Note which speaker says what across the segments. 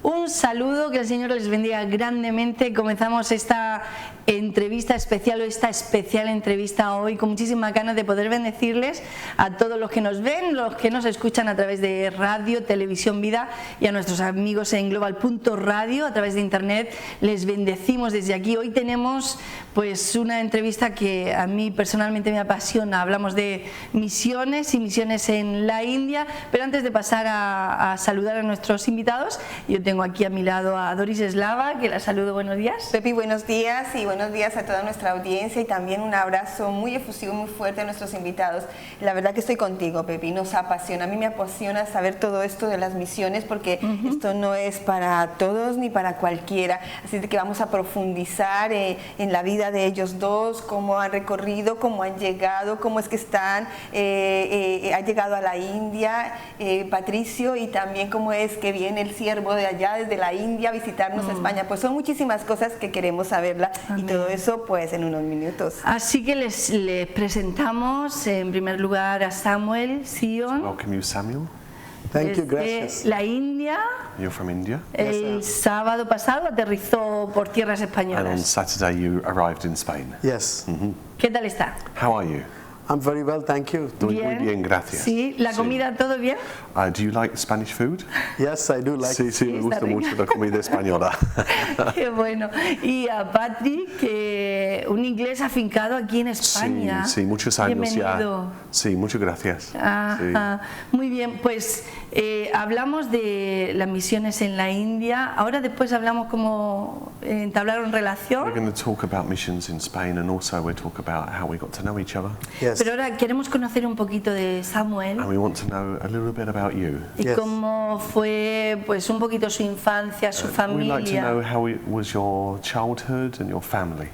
Speaker 1: Un saludo, que el Señor les bendiga grandemente. Comenzamos esta entrevista especial, o esta especial entrevista hoy, con muchísimas ganas de poder bendecirles a todos los que nos ven, los que nos escuchan a través de radio, televisión, Vida, y a nuestros amigos en global.radio a través de internet. Les bendecimos desde aquí. Hoy tenemos pues una entrevista que a mí personalmente me apasiona. Hablamos de misiones y misiones en la India, pero antes de pasar a saludar a nuestros invitados, yo tengo aquí a mi lado a Doris Eslava, que la saludo. Buenos días.
Speaker 2: Pepi, buenos días, y buenos días a toda nuestra audiencia, y también un abrazo muy efusivo, muy fuerte a nuestros invitados. La verdad que estoy contigo, Pepi, nos apasiona. A mí me apasiona saber todo esto de las misiones, porque esto no es para todos ni para cualquiera, así que vamos a profundizar en la vida de ellos dos, cómo han recorrido, cómo han llegado, cómo es que están, ha llegado a la India, Patricio, y también cómo es que viene el siervo de allá desde la India a visitarnos a España. Pues son muchísimas cosas que queremos saberla. Amén. Y todo eso pues en unos minutos.
Speaker 1: Así que les presentamos en primer lugar a Samuel Sion.
Speaker 3: Welcome you, Samuel.
Speaker 4: Thank you, gracias.
Speaker 1: La India.
Speaker 3: You're from India.
Speaker 1: El sábado pasado aterrizó por tierras
Speaker 3: And on
Speaker 1: españolas.
Speaker 3: Saturday you arrived in Spain.
Speaker 4: Yes.
Speaker 1: ¿Qué tal está?
Speaker 3: How are you?
Speaker 4: I'm very well, thank you.
Speaker 3: Muy bien, gracias.
Speaker 1: Sí, la comida, ¿todo bien?
Speaker 3: Do you like Spanish food?
Speaker 4: Yes, I do like
Speaker 3: Sí, me gusta mucho la comida española.
Speaker 1: Qué bueno. Y a Patrick, que un inglés afincado aquí en España.
Speaker 3: Sí, muchos años
Speaker 1: Bienvenido.
Speaker 3: ya. Sí, muchas gracias.
Speaker 1: Ajá.
Speaker 3: Sí.
Speaker 1: Muy bien, pues hablamos de las misiones en la India. Ahora después hablamos cómo entablaron relación.
Speaker 3: We're going to talk about missions in Spain, and also we'll talk about how we got to know each other.
Speaker 4: Yes.
Speaker 1: Pero ahora queremos conocer un poquito de Samuel.
Speaker 3: And we want to know a little bit about you.
Speaker 1: Y
Speaker 4: Yes.
Speaker 1: cómo fue pues un poquito su infancia, su
Speaker 3: We'd
Speaker 1: familia.
Speaker 3: like to know how it was your childhood and your family.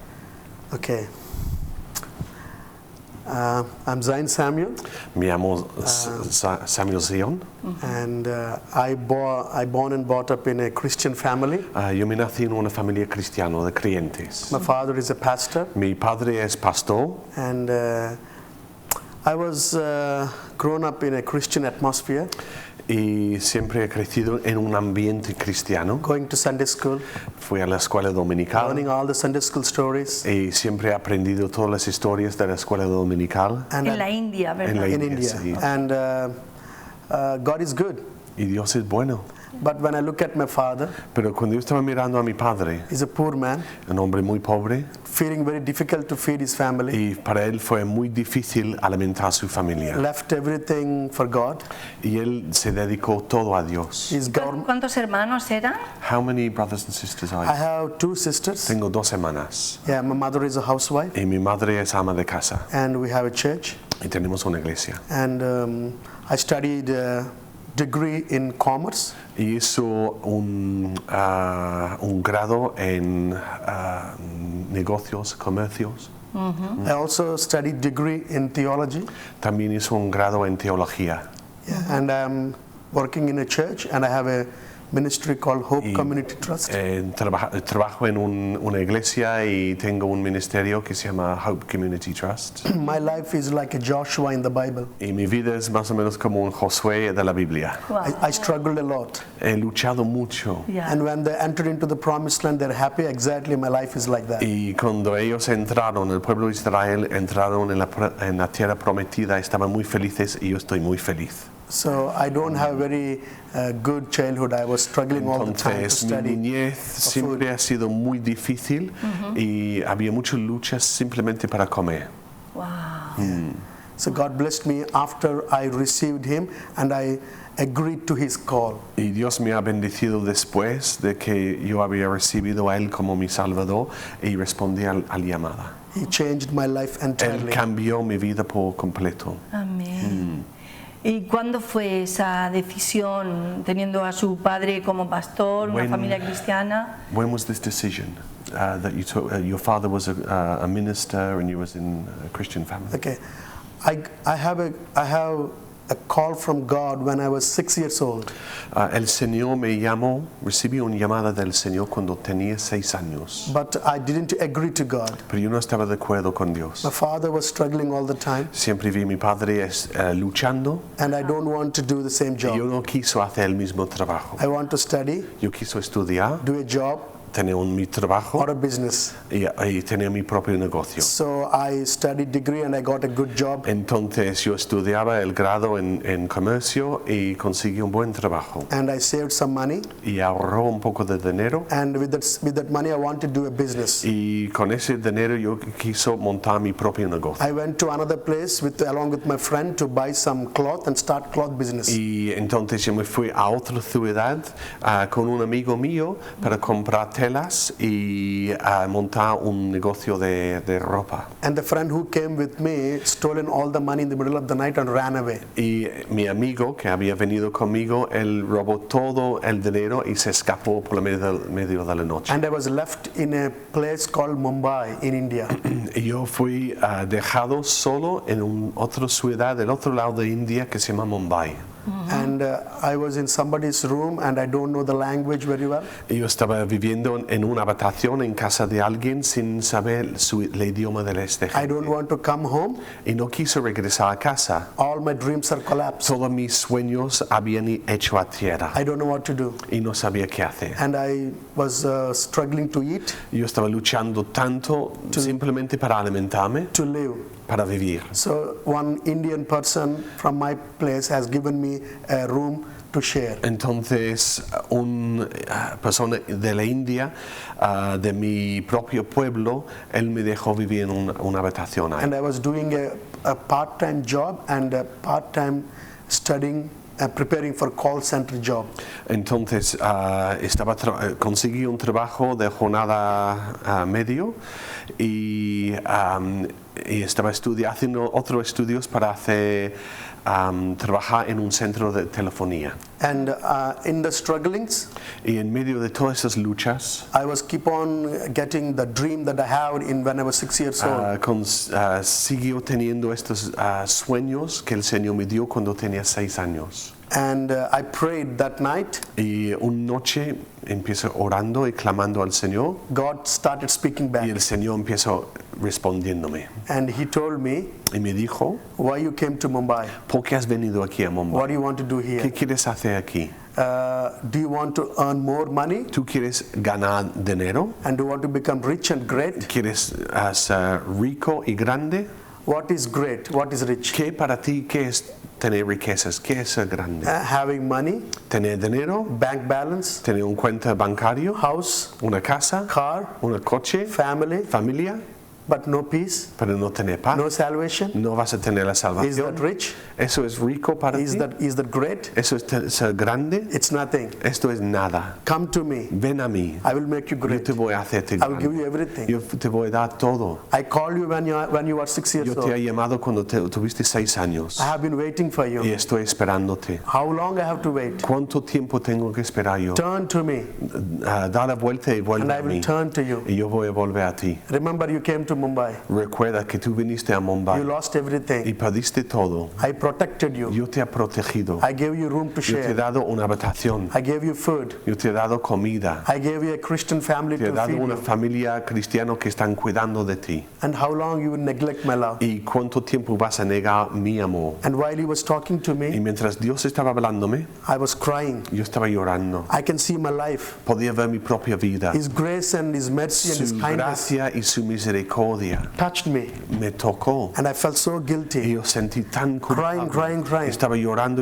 Speaker 4: Okay. I'm Zain Samuel,
Speaker 3: Me llamo Samuel Sion.
Speaker 4: and I born and brought up in a Christian family.
Speaker 3: Yo me nací en una familia cristiana de creyentes.
Speaker 4: My father is a pastor,
Speaker 3: Mi padre es pastor.
Speaker 4: and I was grown up in a Christian atmosphere,
Speaker 3: Y siempre he crecido en un ambiente cristiano.
Speaker 4: going to Sunday school,
Speaker 3: Fui a la escuela dominical
Speaker 4: learning all the Sunday school stories
Speaker 3: y siempre he aprendido todas las historias de la escuela dominical
Speaker 4: and
Speaker 1: En la India,
Speaker 3: en
Speaker 1: ¿verdad?
Speaker 3: la
Speaker 4: in
Speaker 3: India.
Speaker 4: India.
Speaker 3: Sí.
Speaker 4: And God is good.
Speaker 3: Y Dios es bueno.
Speaker 4: But when I look at my father,
Speaker 3: Pero cuando yo estaba mirando a mi padre,
Speaker 4: he's a poor man,
Speaker 3: un hombre muy pobre,
Speaker 4: feeling very difficult to feed his family.
Speaker 3: y para él fue muy difícil alimentar a su familia.
Speaker 4: Left everything for God.
Speaker 3: Y él se dedicó todo a Dios.
Speaker 4: His government.
Speaker 1: ¿Cuántos hermanos eran?
Speaker 3: How many brothers and sisters are
Speaker 4: I
Speaker 3: you?
Speaker 4: have two sisters.
Speaker 3: Tengo 2 hermanas.
Speaker 4: Yeah, my mother is a housewife,
Speaker 3: Y mi madre es ama de casa.
Speaker 4: and we have a church.
Speaker 3: Y tenemos una iglesia.
Speaker 4: And I studied degree in commerce,
Speaker 3: Y hizo un grado en negocios, comercios.
Speaker 4: I also studied degree in theology.
Speaker 3: También hizo un grado en teología.
Speaker 4: Yeah, and I'm working in a church, and I have a ministry called Hope
Speaker 3: Y,
Speaker 4: Community Trust.
Speaker 3: Trabajo en una iglesia y tengo un ministerio que se llama Hope Community Trust.
Speaker 4: My life is like a Joshua in the Bible.
Speaker 3: Y mi vida es más o menos como un Josué de la Biblia.
Speaker 1: Wow.
Speaker 4: I struggled a lot.
Speaker 3: He luchado mucho.
Speaker 1: Ya.
Speaker 4: And when they entered into the promised land, they're happy. Exactly, my life is like that.
Speaker 3: Y cuando ellos entraron, el pueblo de Israel entraron en la tierra prometida, estaban muy felices y yo estoy muy feliz.
Speaker 4: So I don't have very good childhood. I was struggling all the time to
Speaker 3: Entonces mi
Speaker 4: study.
Speaker 3: niñez siempre ha sido muy difícil y había muchas luchas simplemente para comer.
Speaker 1: Wow.
Speaker 4: So God blessed me after I received Him, and I agreed to His call.
Speaker 3: Y Dios me ha bendecido después de que yo había recibido a Él como mi Salvador y respondí al llamada.
Speaker 4: He changed my life
Speaker 3: Él
Speaker 4: entirely.
Speaker 3: cambió mi vida por completo.
Speaker 1: Amén. ¿Y cuándo fue esa decisión, teniendo a su padre como pastor, una
Speaker 3: When-
Speaker 1: familia cristiana?
Speaker 3: When was this decision that you took? Your father was a minister and you was in a Christian family.
Speaker 4: Okay, I have a call from God when I was 6 years old.
Speaker 3: El Señor me llamó, recibí una llamada del Señor cuando tenía 6 años.
Speaker 4: But I didn't agree to God.
Speaker 3: Pero yo no estaba de acuerdo con Dios.
Speaker 4: My father was struggling all the time,
Speaker 3: Siempre vi a mi padre luchando
Speaker 4: and I don't want to do the same
Speaker 3: y yo
Speaker 4: job.
Speaker 3: no quiso hacer el mismo trabajo.
Speaker 4: I want to study,
Speaker 3: Yo quiso estudiar,
Speaker 4: do a job
Speaker 3: tener mi trabajo
Speaker 4: or a business.
Speaker 3: y tener mi propio negocio.
Speaker 4: So I studied degree and I got a good job.
Speaker 3: Entonces yo estudiaba el grado en comercio y conseguí un buen trabajo.
Speaker 4: And I saved some money,
Speaker 3: Y ahorró un poco de dinero
Speaker 4: and with that money I wanted to do a business.
Speaker 3: y con ese dinero yo quiso montar mi propio negocio.
Speaker 4: I went to another place along with my friend to buy some cloth and start cloth business.
Speaker 3: Y entonces yo me fui a otra ciudad con un amigo mío para comprar telas y montar un negocio de ropa.
Speaker 4: And the friend who came with me stolen all the money in the middle of the night and ran away.
Speaker 3: Y mi amigo que había venido conmigo, él robó todo el dinero y se escapó por medio de la noche.
Speaker 4: And I was left in a place called Mumbai in India.
Speaker 3: Y yo fui dejado solo en otra ciudad del otro lado de India que se llama Mumbai.
Speaker 4: And I was in somebody's room and I don't know the language very well.
Speaker 3: Y yo estaba viviendo en una habitación en casa de alguien sin saber el idioma de este
Speaker 4: I don't
Speaker 3: gente.
Speaker 4: want to come home.
Speaker 3: Y no quiso regresar a casa.
Speaker 4: All my dreams are collapsed.
Speaker 3: Todos mis sueños habían hecho a tierra
Speaker 4: I don't know what to do.
Speaker 3: y no sabía qué hacer.
Speaker 4: And I was struggling to eat,
Speaker 3: Yo estaba luchando tanto simplemente para alimentarme,
Speaker 4: to live.
Speaker 3: para vivir.
Speaker 4: So one Indian person from my place has given me a room to share.
Speaker 3: Entonces, una persona de la India, de mi propio pueblo, él me dejó vivir en una habitación ahí.
Speaker 4: And I was doing a part-time job and a part-time studying preparing for call center job.
Speaker 3: Entonces, conseguí un trabajo de jornada medio y estaba haciendo otros estudios para trabajar en un centro de telefonía.
Speaker 4: And in the strugglings,
Speaker 3: Y en medio de todas esas luchas,
Speaker 4: I was keep on getting the dream that I had when I was 6 years old.
Speaker 3: siguió teniendo estos sueños que el Señor me dio cuando tenía 6 años.
Speaker 4: And I prayed that night.
Speaker 3: Y una noche empiezo orando y clamando al Señor
Speaker 4: God started speaking
Speaker 3: y
Speaker 4: back.
Speaker 3: el Señor empezó respondiéndome.
Speaker 4: And he told me,
Speaker 3: Y me dijo,
Speaker 4: why you came to Mumbai?
Speaker 3: ¿por qué has venido aquí a
Speaker 4: What
Speaker 3: Mumbai?
Speaker 4: do you want to do
Speaker 3: ¿Qué
Speaker 4: here?
Speaker 3: quieres hacer aquí?
Speaker 4: Do you want to earn more money?
Speaker 3: ¿Tú quieres ganar dinero?
Speaker 4: And do you want to become rich and great?
Speaker 3: ¿Quieres ser rico y grande?
Speaker 4: What is great? What is rich?
Speaker 3: ¿Qué para ti, qué es tener riquezas? ¿Qué es ser grande?
Speaker 4: Having money,
Speaker 3: ¿Tener dinero?
Speaker 4: bank balance,
Speaker 3: ¿Tener un cuenta bancario?
Speaker 4: house,
Speaker 3: ¿Una casa?
Speaker 4: car,
Speaker 3: ¿Un coche?
Speaker 4: family,
Speaker 3: ¿Familia?
Speaker 4: but no peace,
Speaker 3: Pero no tener paz.
Speaker 4: no salvation.
Speaker 3: No vas a tener la
Speaker 4: Is
Speaker 3: salvación.
Speaker 4: that rich?
Speaker 3: ¿Eso es rico para
Speaker 4: Is
Speaker 3: ti?
Speaker 4: that great?
Speaker 3: ¿Eso es ser grande?
Speaker 4: It's nothing.
Speaker 3: Esto es nada.
Speaker 4: Come to me.
Speaker 3: Ven a mí.
Speaker 4: I will make you
Speaker 3: Yo
Speaker 4: great.
Speaker 3: te voy a hacerte
Speaker 4: I will give
Speaker 3: grande.
Speaker 4: you everything.
Speaker 3: Yo te voy a dar todo.
Speaker 4: I called you when you were 6 years
Speaker 3: Yo te he
Speaker 4: old.
Speaker 3: llamado cuando tuviste 6 años
Speaker 4: I have been waiting for
Speaker 3: y
Speaker 4: you.
Speaker 3: estoy esperándote.
Speaker 4: How long I have to wait?
Speaker 3: ¿Cuánto tiempo tengo que esperar yo?
Speaker 4: Turn to me,
Speaker 3: Da la vuelta y
Speaker 4: and
Speaker 3: vuelve
Speaker 4: I
Speaker 3: a
Speaker 4: will
Speaker 3: mí.
Speaker 4: turn to you.
Speaker 3: Y yo voy a volver a ti.
Speaker 4: Remember, you came to Mumbai.
Speaker 3: Recuerda que tú viniste a
Speaker 4: You
Speaker 3: Mumbai
Speaker 4: lost
Speaker 3: y
Speaker 4: everything.
Speaker 3: perdiste todo.
Speaker 4: I protected you.
Speaker 3: Yo te he protegido.
Speaker 4: I gave you room to
Speaker 3: Yo te he
Speaker 4: share.
Speaker 3: dado una habitación.
Speaker 4: I gave you food.
Speaker 3: Yo te he dado comida.
Speaker 4: I gave you a Christian family
Speaker 3: Te he
Speaker 4: to
Speaker 3: dado
Speaker 4: feed
Speaker 3: una
Speaker 4: you.
Speaker 3: familia cristiana que están cuidando de ti.
Speaker 4: And how long you would neglect my love?
Speaker 3: ¿Y cuánto tiempo vas a negar mi amor?
Speaker 4: And while he was talking to
Speaker 3: Y
Speaker 4: me,
Speaker 3: mientras Dios estaba hablándome,
Speaker 4: I was crying.
Speaker 3: yo estaba llorando.
Speaker 4: I can see my life.
Speaker 3: Podía ver mi propia vida.
Speaker 4: His grace and His mercy and His
Speaker 3: Su
Speaker 4: kindness
Speaker 3: gracia y su misericordia
Speaker 4: touched me.
Speaker 3: me tocó.
Speaker 4: And I felt so
Speaker 3: Y
Speaker 4: guilty.
Speaker 3: yo sentí tan culpable.
Speaker 4: Crying.
Speaker 3: Estaba llorando.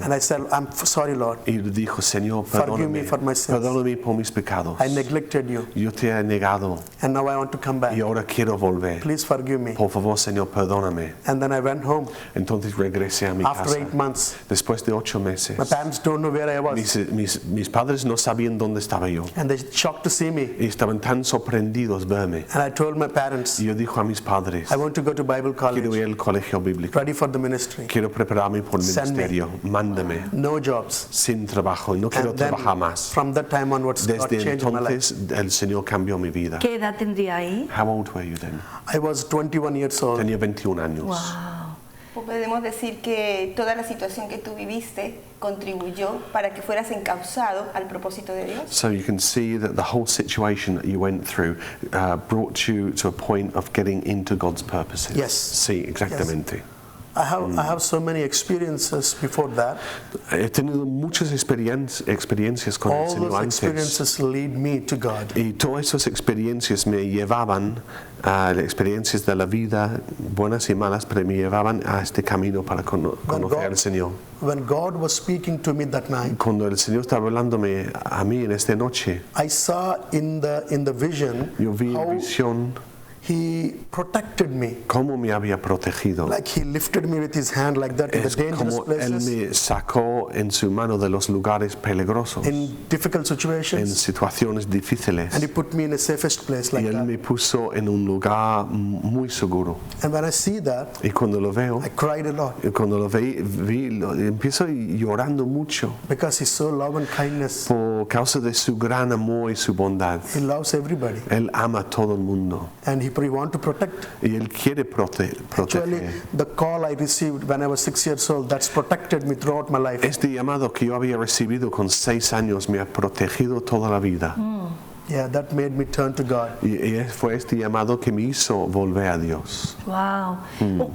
Speaker 4: And I said, I'm sorry, Lord.
Speaker 3: Y dijo, Señor,
Speaker 4: Forgive me
Speaker 3: perdóname.
Speaker 4: for my sins.
Speaker 3: Perdóname por mis pecados.
Speaker 4: I neglected you.
Speaker 3: Yo te he negado
Speaker 4: And now I want to come back.
Speaker 3: y ahora quiero volver.
Speaker 4: Please forgive me.
Speaker 3: Por favor, Señor, perdóname.
Speaker 4: And then I went home.
Speaker 3: Entonces regresé a mi
Speaker 4: After
Speaker 3: casa.
Speaker 4: 8 months,
Speaker 3: Después de 8 meses.
Speaker 4: my parents don't know where I was.
Speaker 3: Mis padres no sabían dónde estaba yo.
Speaker 4: And they shocked to see me.
Speaker 3: Y estaban tan sorprendidos verme.
Speaker 4: And I told my parents,
Speaker 3: Y yo dijo a mis padres,
Speaker 4: I want to go to Bible
Speaker 3: quiero ir
Speaker 4: college,
Speaker 3: al colegio bíblico.
Speaker 4: ready for the ministry.
Speaker 3: Quiero prepararme por el
Speaker 4: Send me.
Speaker 3: ministerio. Mándame.
Speaker 4: No jobs.
Speaker 3: Sin trabajo. No quiero
Speaker 4: And then
Speaker 3: trabajar más.
Speaker 4: from that time onwards, God
Speaker 3: Desde
Speaker 4: changed my life.
Speaker 3: entonces el Señor cambió mi vida.
Speaker 1: ¿Qué edad tendría ahí?
Speaker 3: How old were you then?
Speaker 4: I was 21 years old.
Speaker 3: Tenía 21 años.
Speaker 1: Wow.
Speaker 2: Podemos decir que toda la situación que tú viviste contribuyó para que fueras encauzado al propósito de Dios.
Speaker 3: So you can see that the whole situation that you went through brought you to a point of getting into God's purposes.
Speaker 4: Yes.
Speaker 3: Sí, exactamente.
Speaker 4: I have so many experiences before that.
Speaker 3: He tenido muchas experiencias con el
Speaker 4: All
Speaker 3: Señor
Speaker 4: those
Speaker 3: antes.
Speaker 4: experiences lead me to God.
Speaker 3: Y todas esas experiencias me llevaban a las experiencias de la vida, buenas y malas, pero me llevaban a este camino para conocer al Señor.
Speaker 4: When God was speaking to me that night,
Speaker 3: Cuando el Señor estaba hablándome a mí en esta noche,
Speaker 4: I saw in the vision
Speaker 3: yo vi en
Speaker 4: how
Speaker 3: visión
Speaker 4: He protected me.
Speaker 3: cómo me había protegido.
Speaker 4: Like He lifted me with His hand like that in the
Speaker 3: Es
Speaker 4: dangerous
Speaker 3: como Él
Speaker 4: places,
Speaker 3: me sacó en su mano de los lugares peligrosos,
Speaker 4: in difficult
Speaker 3: en
Speaker 4: situations,
Speaker 3: situaciones difíciles.
Speaker 4: and He put me in a safest place
Speaker 3: Y
Speaker 4: like
Speaker 3: Él
Speaker 4: that.
Speaker 3: me puso en un lugar muy seguro.
Speaker 4: And when I see that,
Speaker 3: Y cuando lo veo,
Speaker 4: I cried a lot
Speaker 3: y cuando lo vi, empiezo llorando mucho
Speaker 4: because He's so love and kindness.
Speaker 3: por causa de su gran amor y su bondad.
Speaker 4: He loves everybody,
Speaker 3: Él ama a todo el mundo
Speaker 4: and He wants to protect.
Speaker 3: y Él quiere
Speaker 4: Actually,
Speaker 3: proteger.
Speaker 4: the call I received when I was 6 years old, that's protected me throughout my life.
Speaker 3: Este llamado que yo había recibido con 6 años me ha protegido toda la vida.
Speaker 4: Yeah, that made me turn to God.
Speaker 3: Y fue este llamado que me hizo volver a Dios.
Speaker 1: Wow.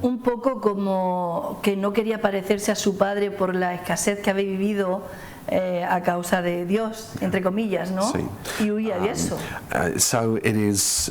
Speaker 1: Un poco como que no quería parecerse a su padre por la escasez que había vivido a causa de Dios, entre comillas, ¿no?
Speaker 3: Sí.
Speaker 1: Y huía de eso.
Speaker 3: So it is,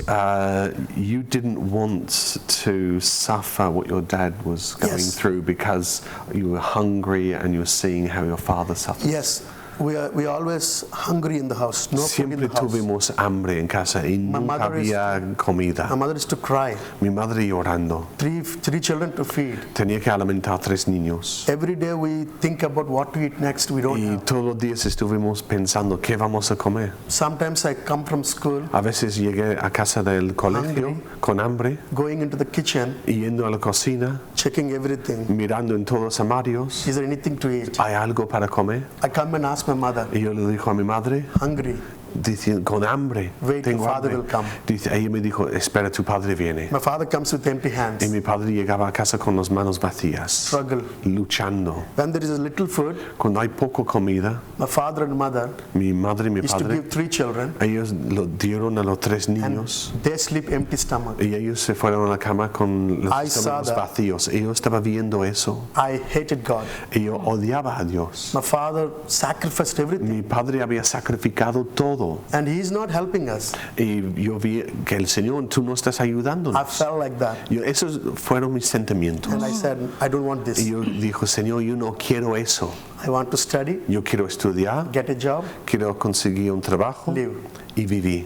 Speaker 3: you didn't want to suffer what your dad was going
Speaker 4: Yes.
Speaker 3: through because you were hungry and you were seeing how your father suffered.
Speaker 4: Yes, we are always hungry in the house, no food in
Speaker 3: Siempre
Speaker 4: the house.
Speaker 3: tuvimos hambre en casa y nunca
Speaker 4: mother is-
Speaker 3: había
Speaker 4: My
Speaker 3: comida.
Speaker 4: mother used to cry.
Speaker 3: Mi madre llorando.
Speaker 4: Three children to feed.
Speaker 3: Tenía que alimentar 3 niños.
Speaker 4: Every day we think about what to eat next. We don't
Speaker 3: Y
Speaker 4: have.
Speaker 3: todos los días estuvimos pensando, ¿qué vamos a comer?
Speaker 4: Sometimes I come from school,
Speaker 3: A veces llegué a casa del colegio
Speaker 4: Hungry.
Speaker 3: con hambre,
Speaker 4: going into the kitchen,
Speaker 3: y yendo a la cocina,
Speaker 4: checking everything.
Speaker 3: mirando en todos los armarios,
Speaker 4: Is there anything to eat?
Speaker 3: ¿hay algo para comer?
Speaker 4: I come and ask my mother,
Speaker 3: Y yo le dijo a mi madre,
Speaker 4: hungry.
Speaker 3: diciendo, con hambre,
Speaker 4: Wait,
Speaker 3: tengo
Speaker 4: your father
Speaker 3: hambre.
Speaker 4: will come.
Speaker 3: Dice, ella me dijo, espera, tu padre viene.
Speaker 4: My father comes with empty hands.
Speaker 3: Y mi padre llegaba a casa con las manos vacías,
Speaker 4: Struggle.
Speaker 3: luchando.
Speaker 4: When there is a little food,
Speaker 3: Cuando hay poco comida,
Speaker 4: my father and mother
Speaker 3: mi madre y mi
Speaker 4: used to
Speaker 3: padre,
Speaker 4: give 3 children,
Speaker 3: ellos lo dieron a los 3
Speaker 4: and
Speaker 3: niños.
Speaker 4: they sleep empty stomach.
Speaker 3: Y ellos se fueron a la cama con los
Speaker 4: I saw
Speaker 3: estómagos
Speaker 4: that.
Speaker 3: vacíos. Y yo estaba viendo eso.
Speaker 4: I hated God.
Speaker 3: Y yo odiaba a Dios.
Speaker 4: My father sacrificed everything,
Speaker 3: Mi padre había sacrificado todo.
Speaker 4: and he is not helping us.
Speaker 3: Y yo vi que el Señor, tú no estás
Speaker 4: I
Speaker 3: ayudándonos.
Speaker 4: felt like that,
Speaker 3: Esos fueron mis sentimientos.
Speaker 4: and I said, I don't want
Speaker 3: Y
Speaker 4: this.
Speaker 3: yo dijo, Señor, yo no quiero eso.
Speaker 4: I want to study,
Speaker 3: Yo quiero estudiar,
Speaker 4: get a job,
Speaker 3: quiero conseguir un trabajo
Speaker 4: live.
Speaker 3: y vivir.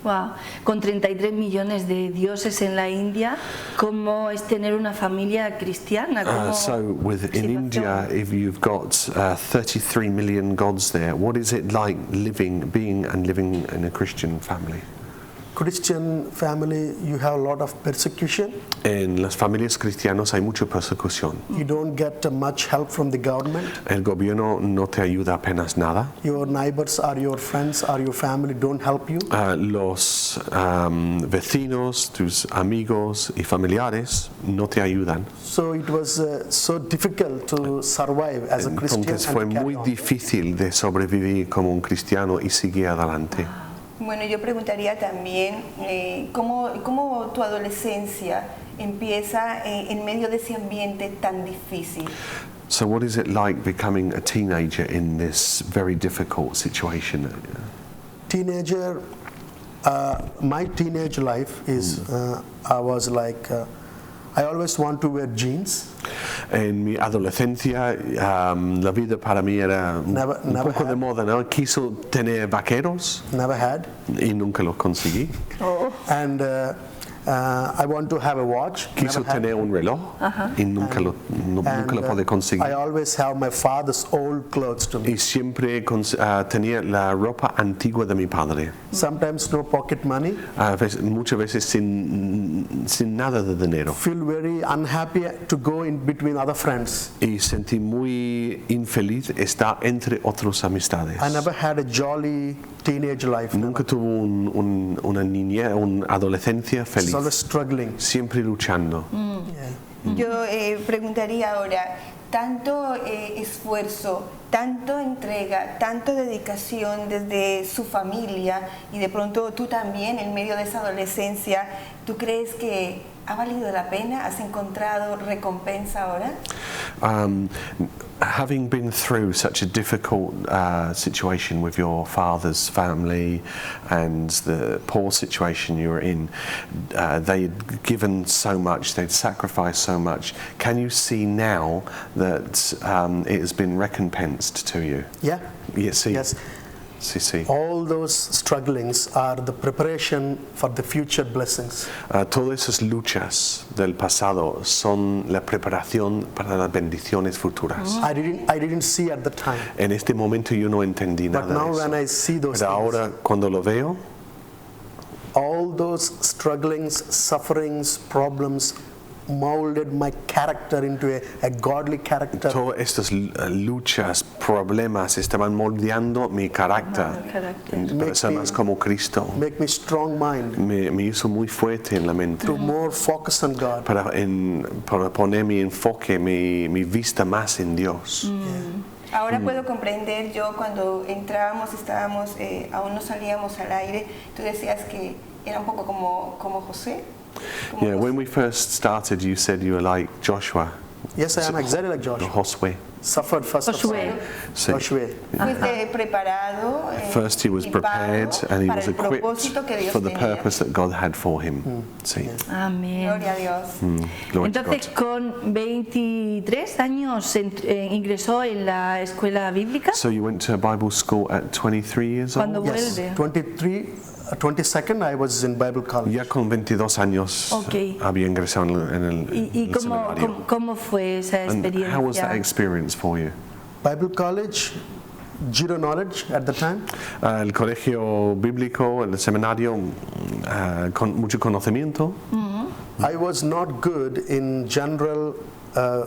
Speaker 1: Wow. Con 33 millones de dioses en la India, ¿cómo es tener una familia cristiana? ¿Cómo-
Speaker 3: So in
Speaker 1: situación?
Speaker 3: India, if you've got 33 million gods there, what is it like being in a Christian family?
Speaker 4: Christian family, you have a lot of persecution.
Speaker 3: En las familias cristianas hay mucha persecución.
Speaker 4: You don't get much help from the government.
Speaker 3: El gobierno no te ayuda apenas nada.
Speaker 4: Your neighbors or your friends or your family don't help you.
Speaker 3: Los vecinos, tus amigos y familiares no te ayudan.
Speaker 4: So it was so difficult to survive as a Christian
Speaker 3: Entonces
Speaker 4: and
Speaker 3: fue
Speaker 4: to carry
Speaker 3: muy
Speaker 4: on.
Speaker 3: difícil de sobrevivir como un cristiano y seguir adelante.
Speaker 2: Bueno, yo preguntaría también cómo tu adolescencia empieza en medio de ese ambiente tan difícil.
Speaker 3: So what is it like becoming a teenager in this very difficult situation?
Speaker 4: Teenager, my teenage life is, I was like, I always want to wear jeans.
Speaker 3: En mi adolescencia, la vida para mí era un
Speaker 4: Never
Speaker 3: poco de
Speaker 4: had.
Speaker 3: moda, ¿no? Quiso tener vaqueros
Speaker 4: Never had.
Speaker 3: y nunca los conseguí.
Speaker 4: And I want to have a watch.
Speaker 3: Quiso
Speaker 4: Never had.
Speaker 3: tener un reloj y nunca lo pude conseguir.
Speaker 4: I always have my father's old clothes to me.
Speaker 3: Y siempre tenía la ropa antigua de mi padre.
Speaker 4: Sometimes no pocket money.
Speaker 3: Muchas veces sin nada de dinero.
Speaker 4: Feel very unhappy to go in between other friends.
Speaker 3: Y sentí muy infeliz estar entre otras amistades.
Speaker 4: I never had a jolly teenage life.
Speaker 3: Nunca tuvo una niñez, una adolescencia
Speaker 4: It's
Speaker 3: feliz.
Speaker 4: always struggling.
Speaker 3: Siempre luchando.
Speaker 4: Yeah.
Speaker 2: Yo preguntaría ahora, tanto esfuerzo, tanto entrega, tanto dedicación desde su familia y de pronto tú también en medio de esa adolescencia, ¿tú crees que ha valido la pena? ¿Has encontrado recompensa ahora?
Speaker 3: Having been through such a difficult situation with your father's family and the poor situation you were in, they'd given so much, they'd sacrificed so much. Can you see now that it has been recompensed to you?
Speaker 4: Yeah.
Speaker 3: Yes.
Speaker 4: Yes.
Speaker 3: Sí.
Speaker 4: All those strugglings are the preparation for the future blessings.
Speaker 3: Todas esas luchas del pasado son la preparación para las bendiciones futuras.
Speaker 4: I didn't see at the time.
Speaker 3: En este momento yo no entendí
Speaker 4: But
Speaker 3: nada
Speaker 4: now
Speaker 3: de
Speaker 4: when I
Speaker 3: eso.
Speaker 4: see those
Speaker 3: Pero
Speaker 4: things,
Speaker 3: ahora cuando lo veo,
Speaker 4: all those strugglings, sufferings, problems molded my character into a godly character.
Speaker 3: todas estas luchas, problemas estaban moldeando mi carácter para ser más como Cristo.
Speaker 4: Make me strong mind
Speaker 3: Me hizo muy fuerte en la mente
Speaker 4: to more focus on God.
Speaker 3: para poner mi enfoque, mi vista más en Dios.
Speaker 2: Ahora puedo comprender, yo cuando entrábamos, aún no salíamos al aire, tú decías que era un poco como José.
Speaker 3: Yeah, when we first started, you said you were like Joshua.
Speaker 4: Yes, I am exactly like Joshua.
Speaker 3: Josué.
Speaker 4: Suffered first of all.
Speaker 1: Josué.
Speaker 3: Sí.
Speaker 4: Josué.
Speaker 2: Fuiste preparado,
Speaker 3: First he was prepared and he
Speaker 2: para
Speaker 3: was
Speaker 2: el
Speaker 3: equipped
Speaker 2: propósito que Dios
Speaker 3: for the
Speaker 2: tenía.
Speaker 3: purpose that God had for him. Sí.
Speaker 1: Amén.
Speaker 2: Gloria a Dios.
Speaker 3: Glory to
Speaker 1: Entonces,
Speaker 3: God.
Speaker 1: con 23 años ingresó en la escuela bíblica.
Speaker 3: So you went to a Bible school at 23 years old?
Speaker 1: Cuando
Speaker 4: Yes,
Speaker 1: vuelve.
Speaker 4: 22nd I was in Bible college.
Speaker 3: Ya con 22 años
Speaker 1: Ok.
Speaker 3: había ingresado en el
Speaker 1: ¿Y
Speaker 3: seminario.
Speaker 1: cómo fue esa
Speaker 3: And how was that
Speaker 1: experiencia?
Speaker 3: experience for you?
Speaker 4: Bible college, zero knowledge at the time.
Speaker 3: El colegio bíblico, el seminario, con mucho conocimiento.
Speaker 4: I was not good in general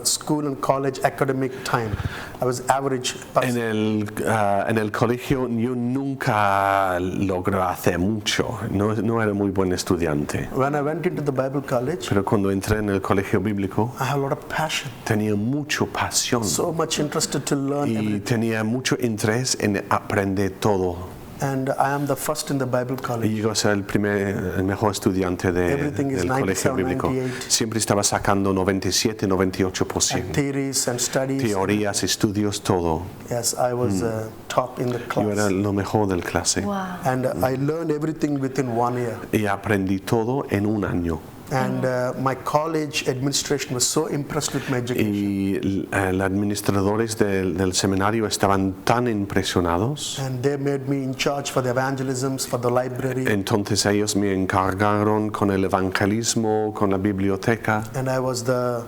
Speaker 4: school and college academic time. I was average person.
Speaker 3: En el colegio yo nunca logré hacer mucho, no era muy buen estudiante.
Speaker 4: When I went into the Bible college,
Speaker 3: Pero cuando entré en el colegio bíblico
Speaker 4: I have a lot of passion,
Speaker 3: tenía mucha pasión
Speaker 4: so much interested to learn
Speaker 3: y
Speaker 4: everything.
Speaker 3: tenía mucho interés en aprender todo.
Speaker 4: And I am the first in the Bible
Speaker 3: Y
Speaker 4: college.
Speaker 3: llego a ser el mejor estudiante
Speaker 4: Everything is
Speaker 3: del colegio
Speaker 4: 97,
Speaker 3: bíblico.
Speaker 4: 98.
Speaker 3: Siempre estaba sacando 97, 98%.
Speaker 4: And theories and studies.
Speaker 3: Teorías, estudios, todo.
Speaker 4: Yes, I was top in the
Speaker 3: Yo era
Speaker 4: class.
Speaker 3: lo mejor del clase.
Speaker 1: Wow.
Speaker 4: And I learned everything within 1 year.
Speaker 3: Y aprendí todo en un año.
Speaker 4: And my college administration was so impressed with my education.
Speaker 3: Y los administradores del seminario estaban tan impresionados.
Speaker 4: And they made me in charge for the evangelisms, for the library.
Speaker 3: Entonces ellos me encargaron con el evangelismo, con la biblioteca.
Speaker 4: And I was the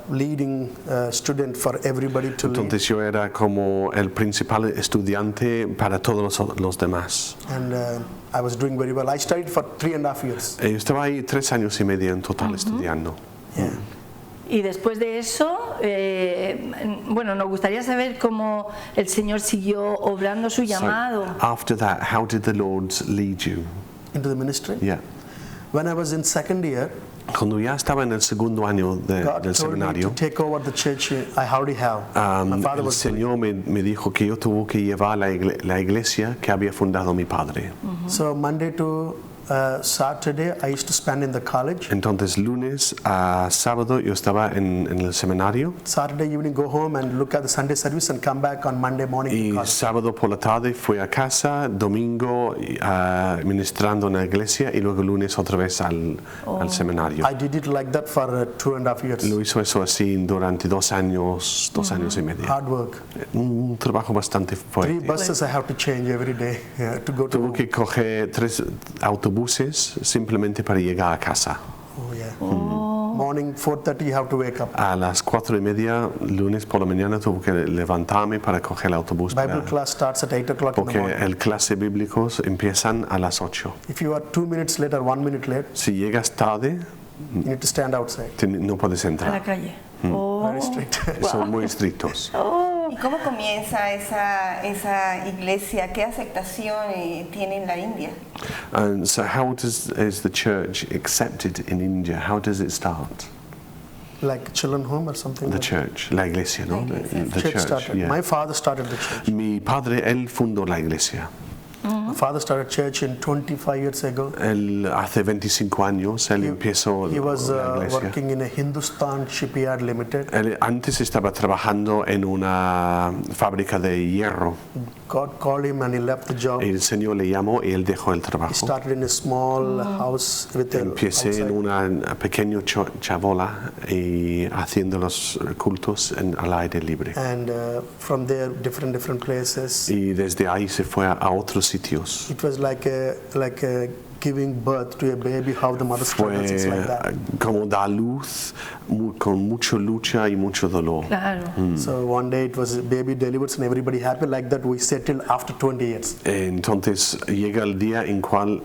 Speaker 4: leading student for everybody to lead.
Speaker 3: Entonces yo era como el principal estudiante para todos los demás.
Speaker 4: And I was doing very well. I studied for 3.5 years.
Speaker 3: Yo estaba ahí 3 años y medio en total estudiando.
Speaker 4: Yeah.
Speaker 1: Y después de eso, bueno, nos gustaría saber cómo el Señor siguió obrando su llamado.
Speaker 3: So, after that, how did the Lord lead you?
Speaker 4: Into the ministry.
Speaker 3: Yeah.
Speaker 4: When I was in second year,
Speaker 3: Cuando ya estaba en el segundo año
Speaker 4: God
Speaker 3: del
Speaker 4: told me to
Speaker 3: seminario,
Speaker 4: take over the church I already have. My father
Speaker 3: el
Speaker 4: was doing.
Speaker 3: Señor me dijo que yo tuve que llevar la iglesia que había fundado mi padre.
Speaker 4: So Monday to Saturday, I used to spend in the college.
Speaker 3: Entonces lunes a sábado yo estaba en el seminario
Speaker 4: Saturday evening, go home and look at the Sunday service and come back on Monday morning to
Speaker 3: y
Speaker 4: college.
Speaker 3: sábado por la tarde fui a casa, domingo ministrando en la iglesia y luego lunes otra vez al seminario.
Speaker 4: I did it like that for 2.5 years.
Speaker 3: Lo hizo eso así durante 2 años, 2 años y medio.
Speaker 4: Hard work.
Speaker 3: Un trabajo bastante
Speaker 4: 3
Speaker 3: fuerte.
Speaker 4: buses I have to change every day to go to
Speaker 3: Tuve
Speaker 4: home.
Speaker 3: que coger 3 autobuses simplemente para llegar a casa.
Speaker 4: Oh, yeah. Morning 4:30 you have to wake up.
Speaker 3: A las 4:30 lunes por la mañana tuve que levantarme para coger el autobús.
Speaker 4: Bible class starts at 8 o'clock in the
Speaker 3: Porque
Speaker 4: morning.
Speaker 3: el clase bíblico empiezan a las 8.
Speaker 4: If you are 2 minutes late or 1 minute late,
Speaker 3: Si llegas tarde,
Speaker 4: you need to stand outside.
Speaker 3: no puedes
Speaker 1: A la
Speaker 3: entrar.
Speaker 1: calle.
Speaker 4: Very strict.
Speaker 3: Son muy estrictos.
Speaker 2: ¿Y cómo comienza esa iglesia? ¿Qué aceptación tiene en la India?
Speaker 3: And so how is the church accepted in India? How does it start?
Speaker 4: like children home or something.
Speaker 3: The
Speaker 4: like
Speaker 3: church, la iglesia, ¿no? The
Speaker 4: church started.
Speaker 3: yeah.
Speaker 4: My father started the church.
Speaker 3: Mi padre, él fundó la iglesia.
Speaker 4: My father started church in 25 years ago.
Speaker 3: Él hace 25 años, él empezó
Speaker 4: He was
Speaker 3: la iglesia.
Speaker 4: working in a Hindustan Shipyard Limited.
Speaker 3: Él antes estaba trabajando en una fábrica de hierro.
Speaker 4: God called him and he left the job.
Speaker 3: El Señor le llamó y él dejó el
Speaker 4: He
Speaker 3: trabajo.
Speaker 4: started in a small house with a
Speaker 3: Empecé en
Speaker 4: outside.
Speaker 3: una pequeña chabola y haciendo los cultos al aire libre.
Speaker 4: And from there, different places.
Speaker 3: Y desde ahí se fue a otros sitios.
Speaker 4: It was like a giving birth to a baby, how the mother struggles, it's like
Speaker 3: Fue
Speaker 4: that.
Speaker 3: como dar luz con mucha lucha y mucho dolor.
Speaker 1: Claro.
Speaker 4: So one day it was a baby delivered and everybody happy, like that we settled after 20 years.
Speaker 3: Entonces llega el día en cual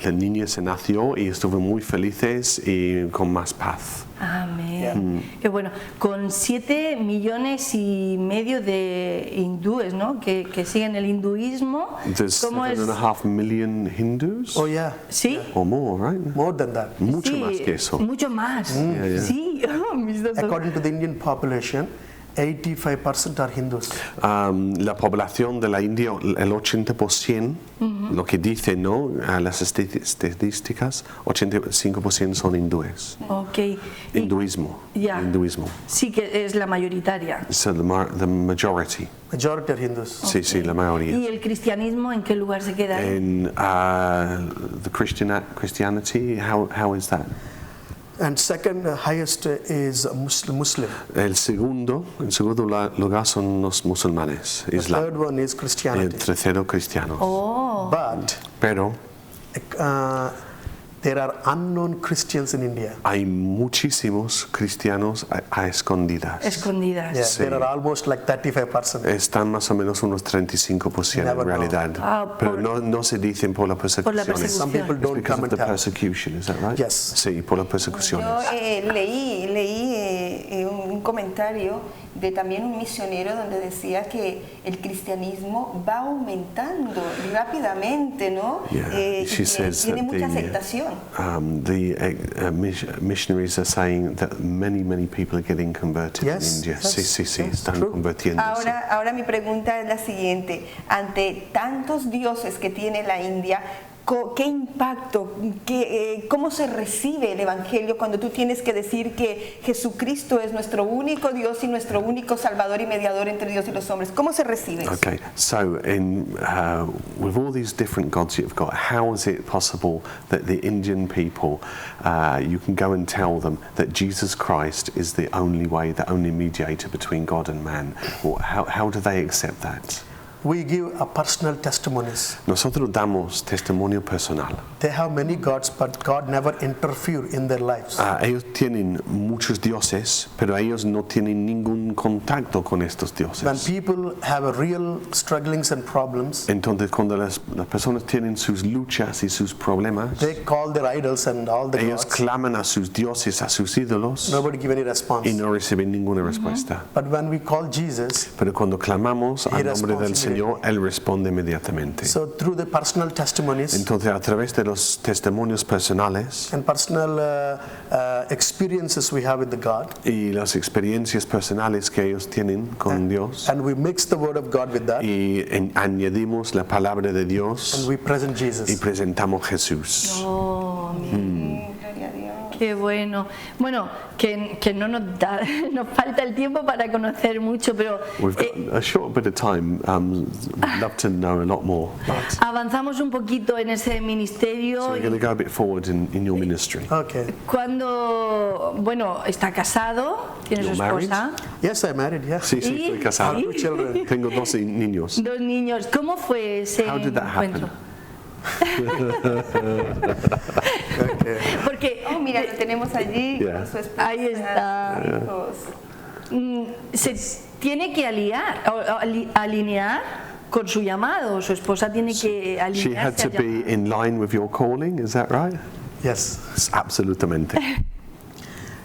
Speaker 3: la niña se nació y estuve muy felices y con más paz.
Speaker 1: Amén. Qué bueno. Con 7,5 millones de hindúes, ¿no? Que siguen el hinduismo.
Speaker 3: There's
Speaker 1: ¿Cómo es?
Speaker 3: 7.5 million Hindus
Speaker 4: Oh yeah,
Speaker 1: Sí.
Speaker 3: or more, right?
Speaker 4: more than that.
Speaker 3: Mucho
Speaker 1: Sí,
Speaker 3: más que eso.
Speaker 1: Mucho más. Sí. Mis dos-
Speaker 4: According to the Indian population, 85% are Hindus.
Speaker 3: La población de la India, el 80%, lo que dice, ¿no? A las estadísticas, 85% son hindúes.
Speaker 1: Ok. Y-
Speaker 3: Hinduismo.
Speaker 1: Ya.
Speaker 3: Hinduismo.
Speaker 1: Sí que es la mayoritaria.
Speaker 3: So the majority.
Speaker 4: Majority are Hindus.
Speaker 3: Sí, sí, la mayoría.
Speaker 1: ¿Y el cristianismo en qué lugar se queda?
Speaker 3: In the Christianity, how is that?
Speaker 4: And second highest is Muslim.
Speaker 3: En segundo lugar son los musulmanes,
Speaker 4: The
Speaker 3: Islam.
Speaker 4: third one is
Speaker 3: El
Speaker 4: Christianity.
Speaker 3: tercero cristianos.
Speaker 1: Oh.
Speaker 4: But
Speaker 3: Pero
Speaker 4: there are unknown Christians in India.
Speaker 3: hay muchísimos cristianos a escondidas.
Speaker 1: Escondidas.
Speaker 4: Yeah,
Speaker 3: Sí.
Speaker 4: there are almost like 35%.
Speaker 3: Están más o menos unos 35% en
Speaker 4: Never know.
Speaker 3: realidad. Pero no se dicen por la persecución.
Speaker 1: persecución.
Speaker 4: Some people
Speaker 3: It's
Speaker 4: don't
Speaker 3: because
Speaker 4: come
Speaker 3: of
Speaker 4: and
Speaker 3: the
Speaker 4: tell.
Speaker 3: persecution, is that right?
Speaker 4: Yes.
Speaker 3: Sí, por las persecuciones.
Speaker 2: Yo leí un comentario de también un misionero donde decía que el cristianismo va aumentando rápidamente, ¿no?
Speaker 3: Yeah,
Speaker 2: Y
Speaker 3: she
Speaker 2: que
Speaker 3: says
Speaker 2: tiene
Speaker 3: that
Speaker 2: mucha aceptación.
Speaker 3: missionaries are saying that many people are getting converted
Speaker 4: Yes,
Speaker 3: in India.
Speaker 4: yes,
Speaker 3: Sí,
Speaker 4: yes,
Speaker 3: están
Speaker 4: true.
Speaker 3: convirtiéndose.
Speaker 2: Ahora mi pregunta es la siguiente. Ante tantos dioses que tiene la India, ¿qué impacto, cómo se recibe el Evangelio cuando tú tienes que decir que Jesucristo es nuestro único Dios y nuestro único Salvador y mediador entre Dios y los hombres? ¿Cómo se recibe eso?
Speaker 3: Okay, so with all these different gods you've got, how is it possible that the Indian people, you can go and tell them that Jesus Christ is the only way, the only mediator between God and man? Or how do they accept that?
Speaker 4: We give a personal testimonies.
Speaker 3: Nosotros damos testimonio personal.
Speaker 4: They have many gods, but God never interfere in their lives.
Speaker 3: Ellos tienen muchos dioses, pero ellos no tienen ningún contacto con estos
Speaker 4: When
Speaker 3: dioses.
Speaker 4: people have a real strugglings and problems,
Speaker 3: Entonces, cuando las personas tienen sus luchas y sus problemas,
Speaker 4: they call their idols and all the
Speaker 3: ellos
Speaker 4: gods.
Speaker 3: claman a sus dioses, a sus ídolos,
Speaker 4: Nobody give any response.
Speaker 3: y no reciben ninguna respuesta.
Speaker 4: But when we call Jesus,
Speaker 3: Pero cuando clamamos
Speaker 4: He
Speaker 3: al nombre del
Speaker 4: responds
Speaker 3: Señor, Él responde inmediatamente.
Speaker 4: so through the personal testimonies
Speaker 3: Entonces, a través de los testimonios personales
Speaker 4: and personal experiences we have with the God,
Speaker 3: y las experiencias personales que ellos tienen con Dios,
Speaker 4: and we mix the word of God with that,
Speaker 3: y añadimos la palabra de Dios
Speaker 4: and we present
Speaker 3: y
Speaker 4: Jesus.
Speaker 3: presentamos Jesús.
Speaker 1: Oh, amén.
Speaker 2: Gloria a Dios.
Speaker 1: Qué bueno. Bueno, que no nos da, nos falta el tiempo para conocer mucho, pero
Speaker 3: We've got a short bit of time. Love to know a lot more. But
Speaker 1: avanzamos un poquito en ese
Speaker 3: so
Speaker 1: ministerio.
Speaker 3: we're going to go a bit forward in your ministry.
Speaker 4: Okay.
Speaker 1: Cuando, bueno, está casado, tiene su
Speaker 3: You're married?
Speaker 1: esposa,
Speaker 4: Yes, I'm married. Yes.
Speaker 3: Sí, sí, estoy casado.
Speaker 1: ¿Sí?
Speaker 4: Two children.
Speaker 3: Tengo 12 niños.
Speaker 1: 2 niños. ¿Cómo fue ese
Speaker 3: How did that
Speaker 1: encuentro?
Speaker 3: happen?
Speaker 1: Porque
Speaker 2: Oh, mira, lo tenemos allí
Speaker 3: Yeah.
Speaker 2: con su esposa.
Speaker 1: Ahí está.
Speaker 2: Hijos.
Speaker 1: se tiene que alinear con su llamado. Su esposa tiene que
Speaker 3: She had
Speaker 1: alinearse
Speaker 3: to
Speaker 1: al llamado.
Speaker 3: be in line with your calling, is that right?
Speaker 4: Yes.
Speaker 3: Absolutamente.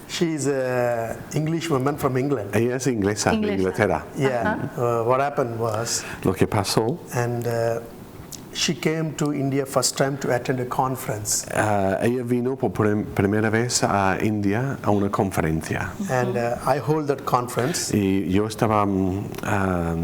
Speaker 4: She's an English woman from England.
Speaker 3: Ella es inglesa, de
Speaker 1: Inglesa.
Speaker 3: Inglaterra.
Speaker 4: Yeah. What happened was,
Speaker 3: Lo que pasó,
Speaker 4: and She came to India first time to attend a conference.
Speaker 3: Ella vino por primera vez a India a una conferencia.
Speaker 4: And I hold that conference.
Speaker 3: Y yo estaba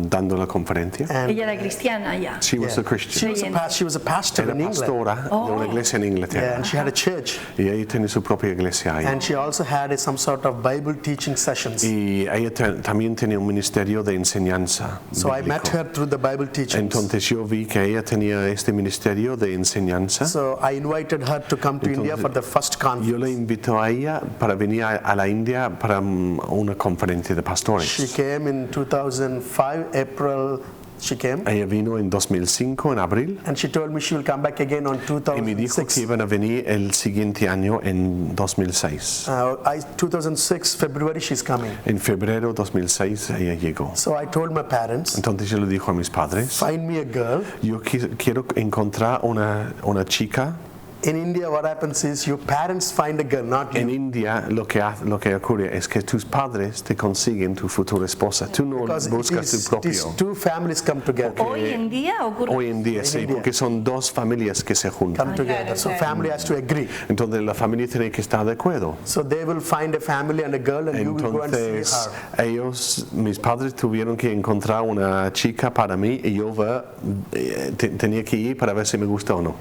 Speaker 3: dando la conferencia.
Speaker 4: And
Speaker 1: Ella era cristiana ya.
Speaker 3: She was a Christian.
Speaker 4: she was a pastor
Speaker 3: Era
Speaker 4: in England.
Speaker 3: pastora de una iglesia en
Speaker 4: Yeah,
Speaker 3: Inglaterra.
Speaker 4: and she had a church.
Speaker 3: Y ella tiene su propia iglesia ahí.
Speaker 4: And she also had some sort of Bible teaching sessions.
Speaker 3: Y ella también tenía un ministerio de enseñanza.
Speaker 4: So I met
Speaker 3: bíblico.
Speaker 4: her through the Bible teachings.
Speaker 3: Entonces yo vi que ella tenía este ministerio de enseñanza.
Speaker 4: So I invited her to come to India for the first
Speaker 3: Yo
Speaker 4: conference.
Speaker 3: le invito a ella para venir a la India para una conferencia de
Speaker 4: She
Speaker 3: pastores.
Speaker 4: came in 2005, April. She came,
Speaker 3: Ella vino en 2005, en abril,
Speaker 4: and she told me she will come back again on
Speaker 3: y me dijo que
Speaker 4: 2006.
Speaker 3: iban a venir el siguiente año en 2006.
Speaker 4: 2006 February she's coming.
Speaker 3: En febrero 2006 ella llegó.
Speaker 4: So I told my parents,
Speaker 3: Entonces yo le dijo a mis padres,
Speaker 4: find me a girl.
Speaker 3: yo quiero encontrar una chica.
Speaker 4: In India, what happens is your parents find a girl, not
Speaker 3: En
Speaker 4: you.
Speaker 3: India lo que ocurre es que tus padres te consiguen tu futura esposa. Tú no
Speaker 4: Because
Speaker 3: buscas tu
Speaker 4: these
Speaker 3: propio.
Speaker 4: two families come together.
Speaker 1: Hoy en día ocurre.
Speaker 3: Hoy en día sí,
Speaker 4: India.
Speaker 3: porque son dos familias que se juntan.
Speaker 4: Come together. So family has to agree.
Speaker 3: Entonces la familia tiene que estar de acuerdo.
Speaker 4: So they will find a family and a girl, and you will go and see
Speaker 3: Entonces
Speaker 4: her.
Speaker 3: mis padres tuvieron que encontrar una chica para mí y yo tenía que ir para ver si me gusta o no.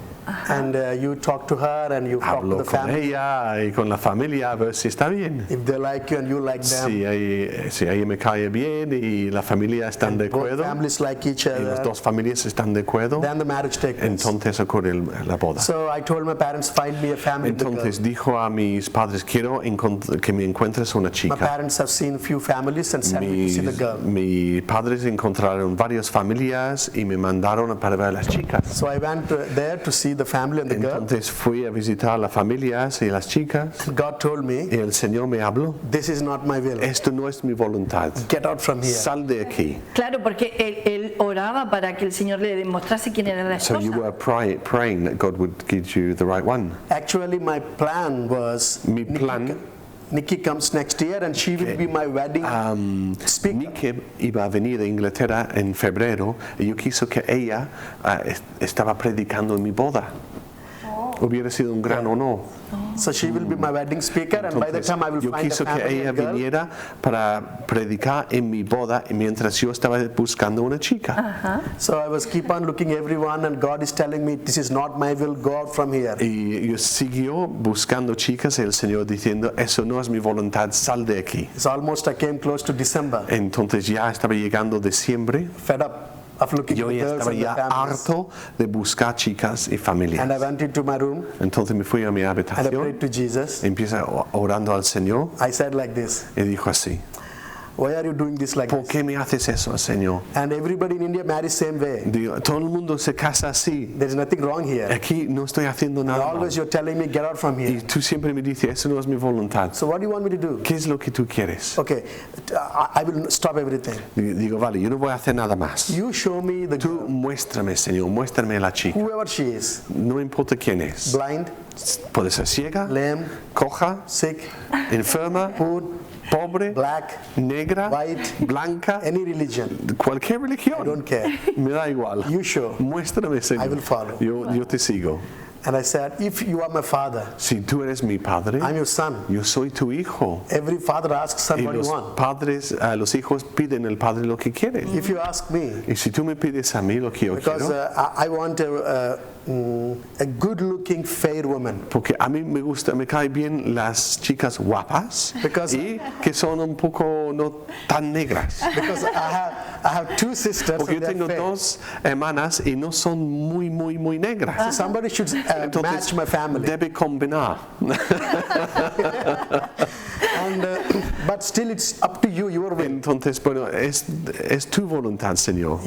Speaker 4: And you talk to her and you talk to
Speaker 3: Hablo
Speaker 4: the
Speaker 3: con
Speaker 4: family.
Speaker 3: ella y con la familia a ver si está bien.
Speaker 4: If they like you and you like them,
Speaker 3: Si ella me cae bien y la familia están de
Speaker 4: both
Speaker 3: acuerdo
Speaker 4: families like each
Speaker 3: y las
Speaker 4: other,
Speaker 3: dos familias están de acuerdo,
Speaker 4: then the marriage takes place.
Speaker 3: entonces ocurre la boda.
Speaker 4: So I told my parents, find me a family. with a girl.
Speaker 3: Entonces dijo a mis padres, quiero que me encuentres una
Speaker 4: My
Speaker 3: chica.
Speaker 4: parents have seen few families and sent me to see the girl.
Speaker 3: Mis padres encontraron varias familias y me mandaron para ver a las chicas.
Speaker 4: So I went there to see the family and the girl.
Speaker 3: Entonces fui a visitar las familias y las chicas
Speaker 4: God told me,
Speaker 3: y el Señor me habló.
Speaker 4: this is not my will.
Speaker 3: Esto no es mi voluntad.
Speaker 4: Get out from here.
Speaker 3: Sal de aquí.
Speaker 1: Claro, porque él oraba para que el Señor le demostrase quién era la
Speaker 3: So you
Speaker 1: esposa.
Speaker 3: were praying that God would give you the right one.
Speaker 4: Actually, my plan was
Speaker 3: Mi plan,
Speaker 4: Nikki comes next year and she will be my wedding speaker.
Speaker 3: Nicky iba a venir de Inglaterra en febrero y yo quiso que ella estaba predicando en mi boda. Hubiera sido un gran honor.
Speaker 4: So she will be my wedding speaker, and by the
Speaker 3: Entonces,
Speaker 4: time I will
Speaker 3: yo
Speaker 4: find a
Speaker 3: quiso que
Speaker 4: family
Speaker 3: ella
Speaker 4: and girl.
Speaker 3: viniera para predicar en mi boda mientras yo estaba buscando una chica.
Speaker 4: So I was keep on looking everyone, and God is telling me, this is not my will, go out from here.
Speaker 3: Y yo siguió buscando chicas y el Señor diciendo, eso no es mi voluntad, sal de aquí.
Speaker 4: It's almost I came close to December,
Speaker 3: Entonces ya estaba llegando diciembre,
Speaker 4: fed up of looking
Speaker 3: yo
Speaker 4: for
Speaker 3: ya
Speaker 4: girls
Speaker 3: estaba
Speaker 4: and the
Speaker 3: ya
Speaker 4: families.
Speaker 3: harto de buscar chicas y
Speaker 4: And I
Speaker 3: familias.
Speaker 4: went into my room
Speaker 3: Entonces me fui a mi
Speaker 4: and I
Speaker 3: habitación,
Speaker 4: prayed to Jesus.
Speaker 3: empieza orando al Señor
Speaker 4: I said like this,
Speaker 3: y dijo así,
Speaker 4: why are you doing this like
Speaker 3: ¿por
Speaker 4: this?
Speaker 3: qué me haces eso, Señor?
Speaker 4: And everybody in India marries same way.
Speaker 3: Digo, todo el mundo se casa así.
Speaker 4: There is nothing wrong here.
Speaker 3: Aquí no estoy haciendo
Speaker 4: And
Speaker 3: nada mal.
Speaker 4: always you're telling me, get out from
Speaker 3: Y
Speaker 4: here.
Speaker 3: tú siempre me dices, eso no es mi voluntad.
Speaker 4: So what do you want me to do?
Speaker 3: ¿Qué es lo que tú quieres?
Speaker 4: Okay, I will stop everything.
Speaker 3: Digo, vale, yo no voy a hacer nada más.
Speaker 4: You show me the
Speaker 3: Tú
Speaker 4: girl,
Speaker 3: muéstrame, Señor, muéstrame a la chica.
Speaker 4: whoever she is,
Speaker 3: No importa quién es.
Speaker 4: blind,
Speaker 3: Puede ser ciega,
Speaker 4: lame,
Speaker 3: coja,
Speaker 4: sick,
Speaker 3: enferma,
Speaker 4: poor,
Speaker 3: pobre,
Speaker 4: black,
Speaker 3: negra,
Speaker 4: white,
Speaker 3: blanca,
Speaker 4: any religion.
Speaker 3: cualquier
Speaker 4: I
Speaker 3: religión.
Speaker 4: don't care.
Speaker 3: Me da igual.
Speaker 4: You show.
Speaker 3: Muéstrame, Señor.
Speaker 4: I will follow.
Speaker 3: Yo te sigo.
Speaker 4: And I said, if you are my father,
Speaker 3: Si tú eres mi padre,
Speaker 4: I'm your son.
Speaker 3: yo soy tu hijo.
Speaker 4: Every father asks son
Speaker 3: Y
Speaker 4: what you
Speaker 3: los
Speaker 4: want.
Speaker 3: padres, los hijos piden al padre lo que quieren.
Speaker 4: If you ask me,
Speaker 3: Y si tú me pides a mí lo que yo
Speaker 4: because
Speaker 3: quiero,
Speaker 4: I want a good-looking, fair woman.
Speaker 3: porque a mí me cae bien las chicas guapas
Speaker 4: Because-
Speaker 3: y que son un poco no tan negras.
Speaker 4: Because I have two sisters,
Speaker 3: Porque yo
Speaker 4: and they're
Speaker 3: tengo
Speaker 4: fair.
Speaker 3: dos hermanas y no son muy negras.
Speaker 4: Somebody should match
Speaker 3: Entonces
Speaker 4: my family.
Speaker 3: debe combinar.
Speaker 4: And, but still, it's up to you, your will.
Speaker 3: Entonces, bueno, es tu voluntad, Señor.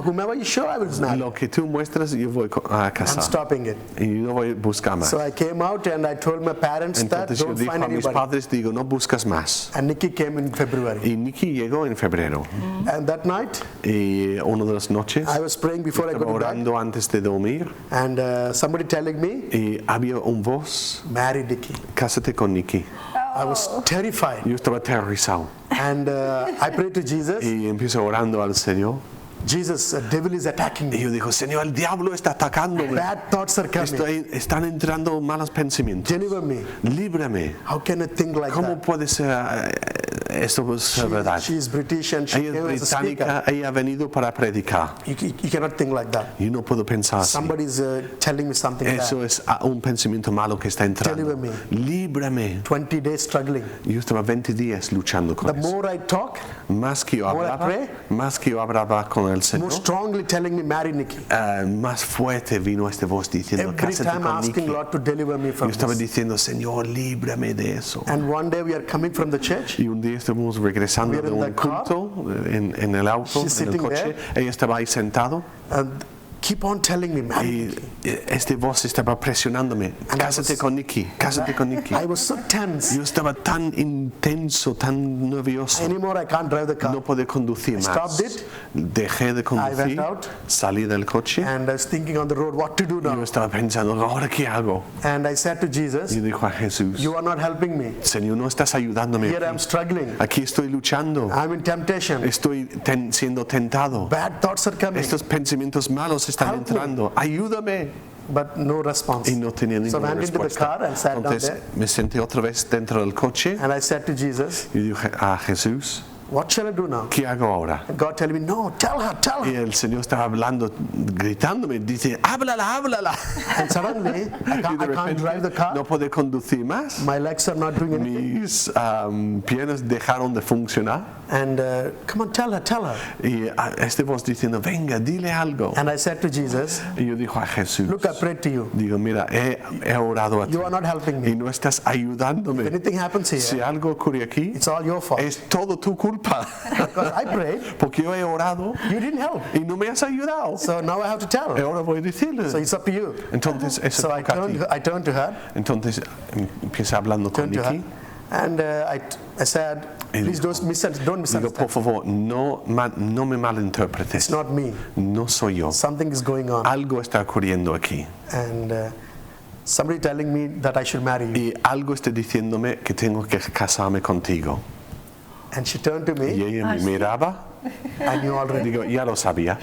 Speaker 4: Whomever you show, I will marry.
Speaker 3: Lo que tú muestras, yo voy a
Speaker 4: I'm
Speaker 3: casar.
Speaker 4: stopping it.
Speaker 3: Y no voy a buscar más.
Speaker 4: So I came out and I told my parents that
Speaker 3: Entonces yo
Speaker 4: don't
Speaker 3: digo
Speaker 4: find
Speaker 3: a mis
Speaker 4: anybody.
Speaker 3: padres, digo, no buscas más.
Speaker 4: And Nikki came in February.
Speaker 3: Y Nicky llegó en febrero.
Speaker 4: And that night,
Speaker 3: Y una de las noches,
Speaker 4: I was praying before I
Speaker 3: estaba
Speaker 4: go to bed.
Speaker 3: orando antes de dormir
Speaker 4: And somebody telling me,
Speaker 3: y había un voz,
Speaker 4: marry Nikki.
Speaker 3: cásate con Nicky.
Speaker 4: I was terrified.
Speaker 3: Yo estaba aterrorizado
Speaker 4: And I prayed to Jesus,
Speaker 3: y empiezo orando al Señor.
Speaker 4: Jesus, the devil is attacking
Speaker 3: Y
Speaker 4: me.
Speaker 3: yo digo, Señor, el diablo está atacándome.
Speaker 4: Bad thoughts are coming.
Speaker 3: Están entrando malos pensamientos.
Speaker 4: Deliver me.
Speaker 3: Líbrame.
Speaker 4: How can I think like
Speaker 3: ¿Cómo
Speaker 4: that?
Speaker 3: puede ser esto ser verdad?
Speaker 4: She is British and she
Speaker 3: Ella
Speaker 4: came
Speaker 3: es
Speaker 4: as a speaker.
Speaker 3: británica, ella ha venido para predicar.
Speaker 4: You cannot think like that.
Speaker 3: Yo no puedo pensar así.
Speaker 4: Somebody is telling me something
Speaker 3: Eso
Speaker 4: bad.
Speaker 3: es un pensamiento malo que está entrando.
Speaker 4: Deliver me.
Speaker 3: Líbrame.
Speaker 4: 20 days struggling.
Speaker 3: Yo estaba 20 días luchando con
Speaker 4: The
Speaker 3: eso.
Speaker 4: more I talk,
Speaker 3: Más que yo
Speaker 4: more I
Speaker 3: hablaba,
Speaker 4: pray,
Speaker 3: más que yo hablaba con el
Speaker 4: more
Speaker 3: Señor,
Speaker 4: strongly telling me, marry Nikki.
Speaker 3: más fuerte vino esta voz diciendo,
Speaker 4: Every
Speaker 3: cásate
Speaker 4: time
Speaker 3: con
Speaker 4: asking
Speaker 3: Nikki.
Speaker 4: Lord to deliver me
Speaker 3: Yo
Speaker 4: from
Speaker 3: estaba
Speaker 4: this.
Speaker 3: diciendo, Señor, líbrame de eso.
Speaker 4: And one day we are coming from the church.
Speaker 3: Y un día estamos regresando
Speaker 4: We're
Speaker 3: de
Speaker 4: in
Speaker 3: un
Speaker 4: the car.
Speaker 3: culto en el auto,
Speaker 4: She's
Speaker 3: en el
Speaker 4: sitting
Speaker 3: coche. Ella estaba ahí sentado
Speaker 4: And keep on telling me, marry
Speaker 3: y
Speaker 4: Nikki.
Speaker 3: esta voz estaba presionándome.
Speaker 4: And I
Speaker 3: Cásate
Speaker 4: was-
Speaker 3: con Nikki, cásate con Nikki.
Speaker 4: I was so tense.
Speaker 3: Yo estaba tan intenso, tan nervioso.
Speaker 4: Anymore I can't drive the car.
Speaker 3: No podía conducir más.
Speaker 4: Stopped it.
Speaker 3: Dejé de conducir,
Speaker 4: went out.
Speaker 3: salí del coche
Speaker 4: And I was thinking on the road what to do
Speaker 3: y yo
Speaker 4: now.
Speaker 3: estaba pensando, ¿ahora qué hago?
Speaker 4: And I said to Jesus,
Speaker 3: Y dijo a Jesús,
Speaker 4: you are not helping me.
Speaker 3: Señor, no estás ayudándome.
Speaker 4: Here I'm
Speaker 3: Aquí,
Speaker 4: struggling.
Speaker 3: aquí estoy luchando,
Speaker 4: I'm in temptation.
Speaker 3: estoy siendo tentado.
Speaker 4: Bad thoughts are coming.
Speaker 3: Estos pensamientos malos están
Speaker 4: Help me.
Speaker 3: entrando. Ayúdame.
Speaker 4: But no response.
Speaker 3: Y no tenía
Speaker 4: So I
Speaker 3: ninguna
Speaker 4: went into the
Speaker 3: respuesta.
Speaker 4: car and sat down
Speaker 3: Entonces
Speaker 4: there.
Speaker 3: me senté otra vez dentro del coche
Speaker 4: And I said to Jesus,
Speaker 3: y dije a Jesús,
Speaker 4: what shall I do now?
Speaker 3: ¿qué hago ahora?
Speaker 4: And God telling me, no, tell her, tell
Speaker 3: Y
Speaker 4: her.
Speaker 3: el Señor estaba hablando, gritándome, dice, háblala, háblala.
Speaker 4: And suddenly, I
Speaker 3: Y de
Speaker 4: can't
Speaker 3: repente
Speaker 4: drive the car.
Speaker 3: no puedo conducir más.
Speaker 4: My legs are not doing anything.
Speaker 3: Mis piernas dejaron de funcionar.
Speaker 4: And come on, tell her, tell her.
Speaker 3: Y esta voz diciendo, venga, dile algo.
Speaker 4: And I said to Jesus,
Speaker 3: Y yo dijo a Jesús,
Speaker 4: look, I prayed to you.
Speaker 3: digo, mira, he orado a ti
Speaker 4: You are not helping
Speaker 3: y
Speaker 4: me.
Speaker 3: no estás
Speaker 4: If
Speaker 3: ayudándome.
Speaker 4: anything happens
Speaker 3: Si
Speaker 4: here,
Speaker 3: algo ocurre aquí,
Speaker 4: it's all your fault.
Speaker 3: es todo tu culpa.
Speaker 4: Because I prayed,
Speaker 3: Porque yo he orado
Speaker 4: you didn't help.
Speaker 3: y no me has ayudado.
Speaker 4: So now I have to tell her.
Speaker 3: Ahora voy a decirle.
Speaker 4: So it's up to you.
Speaker 3: Entonces, eso
Speaker 4: So I
Speaker 3: toca a ti.
Speaker 4: turned to her,
Speaker 3: Entonces empieza hablando con
Speaker 4: turned to her,
Speaker 3: Nikki.
Speaker 4: and I said, please don't
Speaker 3: Digo, por
Speaker 4: misunderstand.
Speaker 3: favor, no me malinterpretes.
Speaker 4: It's not me.
Speaker 3: No soy yo.
Speaker 4: Something is going on.
Speaker 3: Algo está ocurriendo aquí.
Speaker 4: And somebody telling me that I should marry you.
Speaker 3: Y algo está diciéndome que tengo que casarme contigo.
Speaker 4: And she turned to
Speaker 3: Y
Speaker 4: me.
Speaker 3: ella me miraba.
Speaker 4: I knew already.
Speaker 3: Digo, ya lo sabía.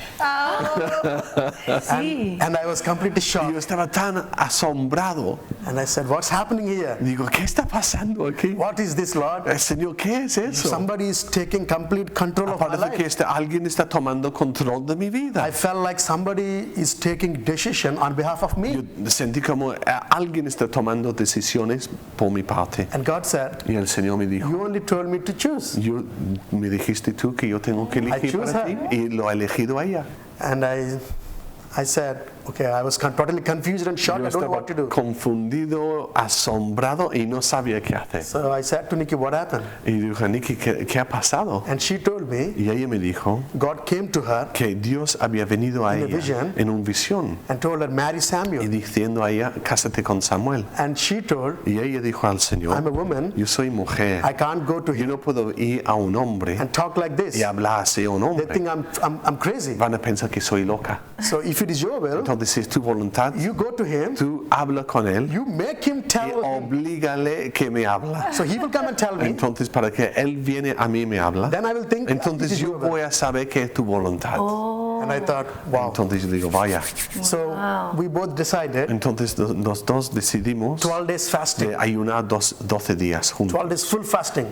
Speaker 1: Sí.
Speaker 4: And I was completely
Speaker 3: Y
Speaker 4: shocked.
Speaker 3: yo estaba tan asombrado.
Speaker 4: And I said, what's happening here?
Speaker 3: Digo, ¿qué está pasando aquí?
Speaker 4: What is this, Lord?
Speaker 3: Señor, ¿qué es eso?
Speaker 4: Somebody is taking complete control of my
Speaker 3: Parece que
Speaker 4: life.
Speaker 3: alguien está tomando control de mi vida.
Speaker 4: I felt like somebody is taking decision on behalf of
Speaker 3: Yo
Speaker 4: me.
Speaker 3: sentí como alguien está tomando decisiones por mi parte.
Speaker 4: And God said,
Speaker 3: Y el Señor me dijo,
Speaker 4: you only told me to choose.
Speaker 3: me dijiste tú que yo tengo que elegir
Speaker 4: choose
Speaker 3: para ti
Speaker 4: her.
Speaker 3: y lo he elegido a ella.
Speaker 4: And I said, okay, I was totally confused and shocked.
Speaker 3: Yo
Speaker 4: I don't know
Speaker 3: estaba
Speaker 4: what to do.
Speaker 3: confundido, asombrado y no sabía qué hacer.
Speaker 4: So I said to Nikki, what happened?
Speaker 3: Y dije, Nikki, ¿qué ha pasado?
Speaker 4: And she told me,
Speaker 3: Y ella me dijo
Speaker 4: God came to her
Speaker 3: que Dios había venido a
Speaker 4: In a
Speaker 3: ella
Speaker 4: vision.
Speaker 3: en una visión
Speaker 4: and told her, marry
Speaker 3: y
Speaker 4: Samuel.
Speaker 3: diciendo a ella, cásate con Samuel.
Speaker 4: And she told,
Speaker 3: Y ella dijo al Señor,
Speaker 4: I'm a woman.
Speaker 3: yo soy mujer,
Speaker 4: I can't go to
Speaker 3: yo
Speaker 4: him
Speaker 3: no puedo ir a un hombre
Speaker 4: and talk like this.
Speaker 3: y hablar así a un
Speaker 4: They
Speaker 3: hombre.
Speaker 4: think I'm crazy.
Speaker 3: Van a pensar que soy loca.
Speaker 4: So if it is your will,
Speaker 3: Entonces, si es tu voluntad,
Speaker 4: you go to him,
Speaker 3: tú habla con él
Speaker 4: you make him
Speaker 3: y
Speaker 4: tell him.
Speaker 3: oblígale que me habla.
Speaker 4: So he will come and tell me.
Speaker 3: Entonces, para que él viene a mí y me habla,
Speaker 4: Then I will think,
Speaker 3: entonces
Speaker 4: this is
Speaker 3: yo
Speaker 4: your will.
Speaker 3: voy a saber que es tu voluntad.
Speaker 4: And I thought, wow.
Speaker 3: Entonces yo digo, vaya.
Speaker 4: So we both decided
Speaker 3: Entonces los dos decidimos
Speaker 4: 12 days fasting,
Speaker 3: de ayunar 12 días juntos.
Speaker 4: 12 days full fasting,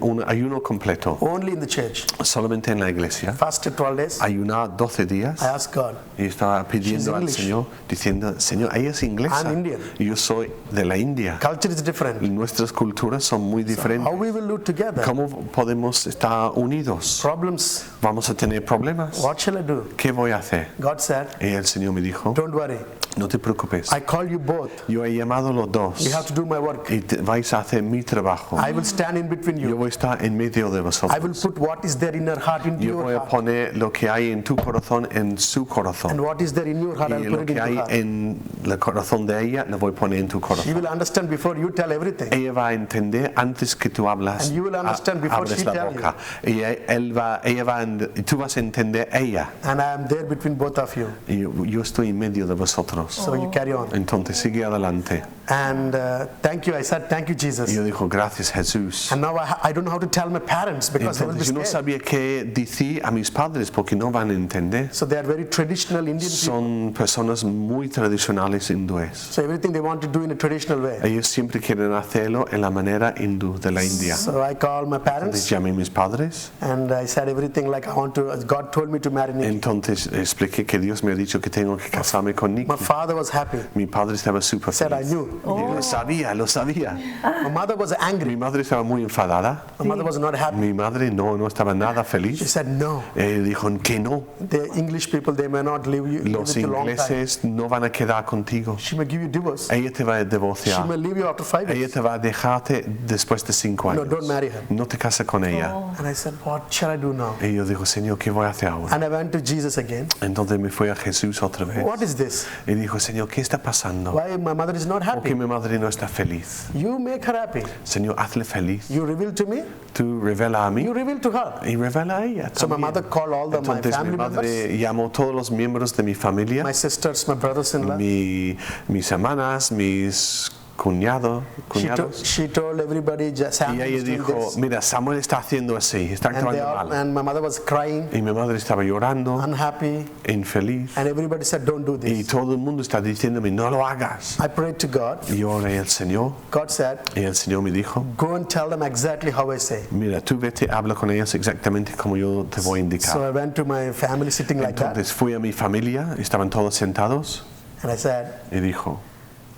Speaker 3: Un ayuno completo,
Speaker 4: only in the church.
Speaker 3: solamente en la iglesia.
Speaker 4: Fasted 12 days.
Speaker 3: Ayunar 12 días.
Speaker 4: I asked God,
Speaker 3: Y estaba pidiendo al
Speaker 4: English.
Speaker 3: Señor, diciendo, Señor, ella es inglesa.
Speaker 4: I'm Indian.
Speaker 3: Y yo soy de la India.
Speaker 4: culture is different.
Speaker 3: Nuestras culturas son muy diferentes.
Speaker 4: How we will live together?
Speaker 3: ¿Cómo podemos estar unidos?
Speaker 4: Problems.
Speaker 3: ¿Vamos a tener problemas?
Speaker 4: What shall I do?
Speaker 3: ¿Qué voy a hacer?
Speaker 4: God said,
Speaker 3: Y el Señor me dijo,
Speaker 4: don't worry.
Speaker 3: no te preocupes.
Speaker 4: I call you both.
Speaker 3: Yo he llamado a los dos
Speaker 4: You have to do my work.
Speaker 3: y vais a hacer mi trabajo.
Speaker 4: I will stand in between
Speaker 3: Yo
Speaker 4: you.
Speaker 3: voy a estar en medio de
Speaker 4: I will
Speaker 3: vosotros.
Speaker 4: put what is there in her heart into
Speaker 3: Yo voy
Speaker 4: your
Speaker 3: a
Speaker 4: heart.
Speaker 3: poner lo que hay en tu corazón en su
Speaker 4: And
Speaker 3: corazón.
Speaker 4: what is there in your heart,
Speaker 3: Y
Speaker 4: I'll
Speaker 3: lo
Speaker 4: put it
Speaker 3: que
Speaker 4: into
Speaker 3: hay
Speaker 4: her.
Speaker 3: en el corazón de ella, lo voy a poner en tu
Speaker 4: She
Speaker 3: corazón.
Speaker 4: will understand before you tell everything.
Speaker 3: Ella va a entender antes que tú hablas,
Speaker 4: And you will understand before
Speaker 3: abres
Speaker 4: she
Speaker 3: la
Speaker 4: tell
Speaker 3: boca. Y tú vas a entender ella.
Speaker 4: And I am there between both of you.
Speaker 3: Y yo estoy en medio de vosotros. vosotros.
Speaker 4: So you carry on.
Speaker 3: Entonces sigue adelante.
Speaker 4: And thank you. I said, thank you, Jesus.
Speaker 3: Y yo dijo, gracias Jesús.
Speaker 4: And now I don't know how to tell my parents because they will be
Speaker 3: Entonces yo no
Speaker 4: scared.
Speaker 3: sabía qué decir a mis padres porque no van a entender.
Speaker 4: So they are very traditional Indian people.
Speaker 3: Son personas muy tradicionales hindúes.
Speaker 4: So everything they want to do in a traditional way.
Speaker 3: Ellos siempre quieren hacerlo en la manera hindú de la India.
Speaker 4: So I called my
Speaker 3: Entonces
Speaker 4: parents
Speaker 3: llamé a mis padres.
Speaker 4: and I said everything like I want to. God told me to marry Nikki.
Speaker 3: Entonces expliqué que Dios me ha dicho que tengo que casarme con Nikki.
Speaker 4: My father was happy.
Speaker 3: Mi padre estaba súper
Speaker 4: Said I
Speaker 3: feliz.
Speaker 4: knew.
Speaker 3: Lo sabía.
Speaker 4: My mother was
Speaker 3: Mi
Speaker 4: angry.
Speaker 3: madre estaba muy enfadada.
Speaker 4: My mother was not happy.
Speaker 3: Mi madre no estaba nada
Speaker 4: She
Speaker 3: feliz.
Speaker 4: said no.
Speaker 3: Dijo que no.
Speaker 4: The English people, they may not live
Speaker 3: Los
Speaker 4: with you long time.
Speaker 3: ingleses no van a quedar contigo.
Speaker 4: She may give you divorce.
Speaker 3: Ella te va a
Speaker 4: She
Speaker 3: divorciar.
Speaker 4: may leave you after 5
Speaker 3: Ella
Speaker 4: years.
Speaker 3: te va a dejarte después de 5
Speaker 4: No,
Speaker 3: años.
Speaker 4: don't marry her.
Speaker 3: No te cases con ella.
Speaker 4: And I said, what shall I do now?
Speaker 3: Y yo digo, Señor, ¿qué voy a hacer ahora?
Speaker 4: And I went to Jesus again.
Speaker 3: Entonces me fui a Jesús otra vez.
Speaker 4: What is this?
Speaker 3: Y dijo, Señor, ¿qué está pasando?
Speaker 4: Why my mother is not
Speaker 3: ¿Por qué
Speaker 4: happy?
Speaker 3: mi madre no está feliz?
Speaker 4: You make her happy.
Speaker 3: Señor, hazle feliz.
Speaker 4: You reveal to me.
Speaker 3: Tú revela a mí
Speaker 4: You reveal to her.
Speaker 3: y revela a ella
Speaker 4: So my
Speaker 3: también.
Speaker 4: mother called all my
Speaker 3: Entonces mi
Speaker 4: family
Speaker 3: madre
Speaker 4: members,
Speaker 3: llamó a todos los miembros de mi familia,
Speaker 4: my sisters, my brothers-in-law.
Speaker 3: mis hermanas, mis cuñados.
Speaker 4: She told everybody, Sam
Speaker 3: Y ella
Speaker 4: is doing
Speaker 3: dijo,
Speaker 4: this.
Speaker 3: mira, Samuel está haciendo así, está
Speaker 4: And, they
Speaker 3: actuando
Speaker 4: all,
Speaker 3: mal.
Speaker 4: and my mother was crying,
Speaker 3: Y mi madre estaba llorando,
Speaker 4: unhappy,
Speaker 3: infeliz.
Speaker 4: and everybody said, don't do
Speaker 3: Y
Speaker 4: this.
Speaker 3: todo el mundo está diciéndome, no lo hagas.
Speaker 4: I prayed to God.
Speaker 3: Y yo oré al Señor,
Speaker 4: God said,
Speaker 3: y el Señor me dijo,
Speaker 4: go and tell them exactly how I say.
Speaker 3: mira, tú vete, habla con ellos exactamente como yo te voy a
Speaker 4: So
Speaker 3: indicar.
Speaker 4: I went to my family sitting like that,
Speaker 3: Entonces fui a mi familia, estaban todos sentados,
Speaker 4: and I said,
Speaker 3: y dijo,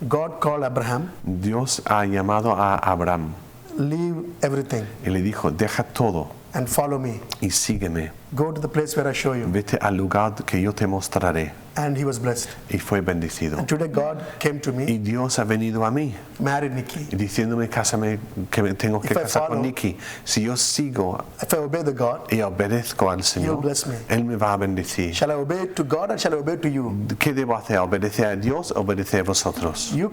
Speaker 4: God called Abraham,
Speaker 3: Dios ha llamado a Abraham,
Speaker 4: leave everything
Speaker 3: y le dijo, deja todo
Speaker 4: and follow me.
Speaker 3: y sígueme.
Speaker 4: Go to the place where I show you.
Speaker 3: Vete al lugar que yo te mostraré.
Speaker 4: And he was blessed.
Speaker 3: Y fue bendecido.
Speaker 4: And today God came to me,
Speaker 3: Y Dios ha venido a mí,
Speaker 4: married Nikki.
Speaker 3: diciéndome, cásame, que me tengo que
Speaker 4: If I
Speaker 3: casar con
Speaker 4: follow-
Speaker 3: Nikki. Si yo sigo
Speaker 4: If I obey the God,
Speaker 3: y obedezco al Señor,
Speaker 4: bless me.
Speaker 3: Él me va a bendecir.
Speaker 4: shall I obey to God or shall I obey to you?
Speaker 3: ¿Qué debo hacer? ¿Obedecer a Dios o obedecer a vosotros?
Speaker 4: You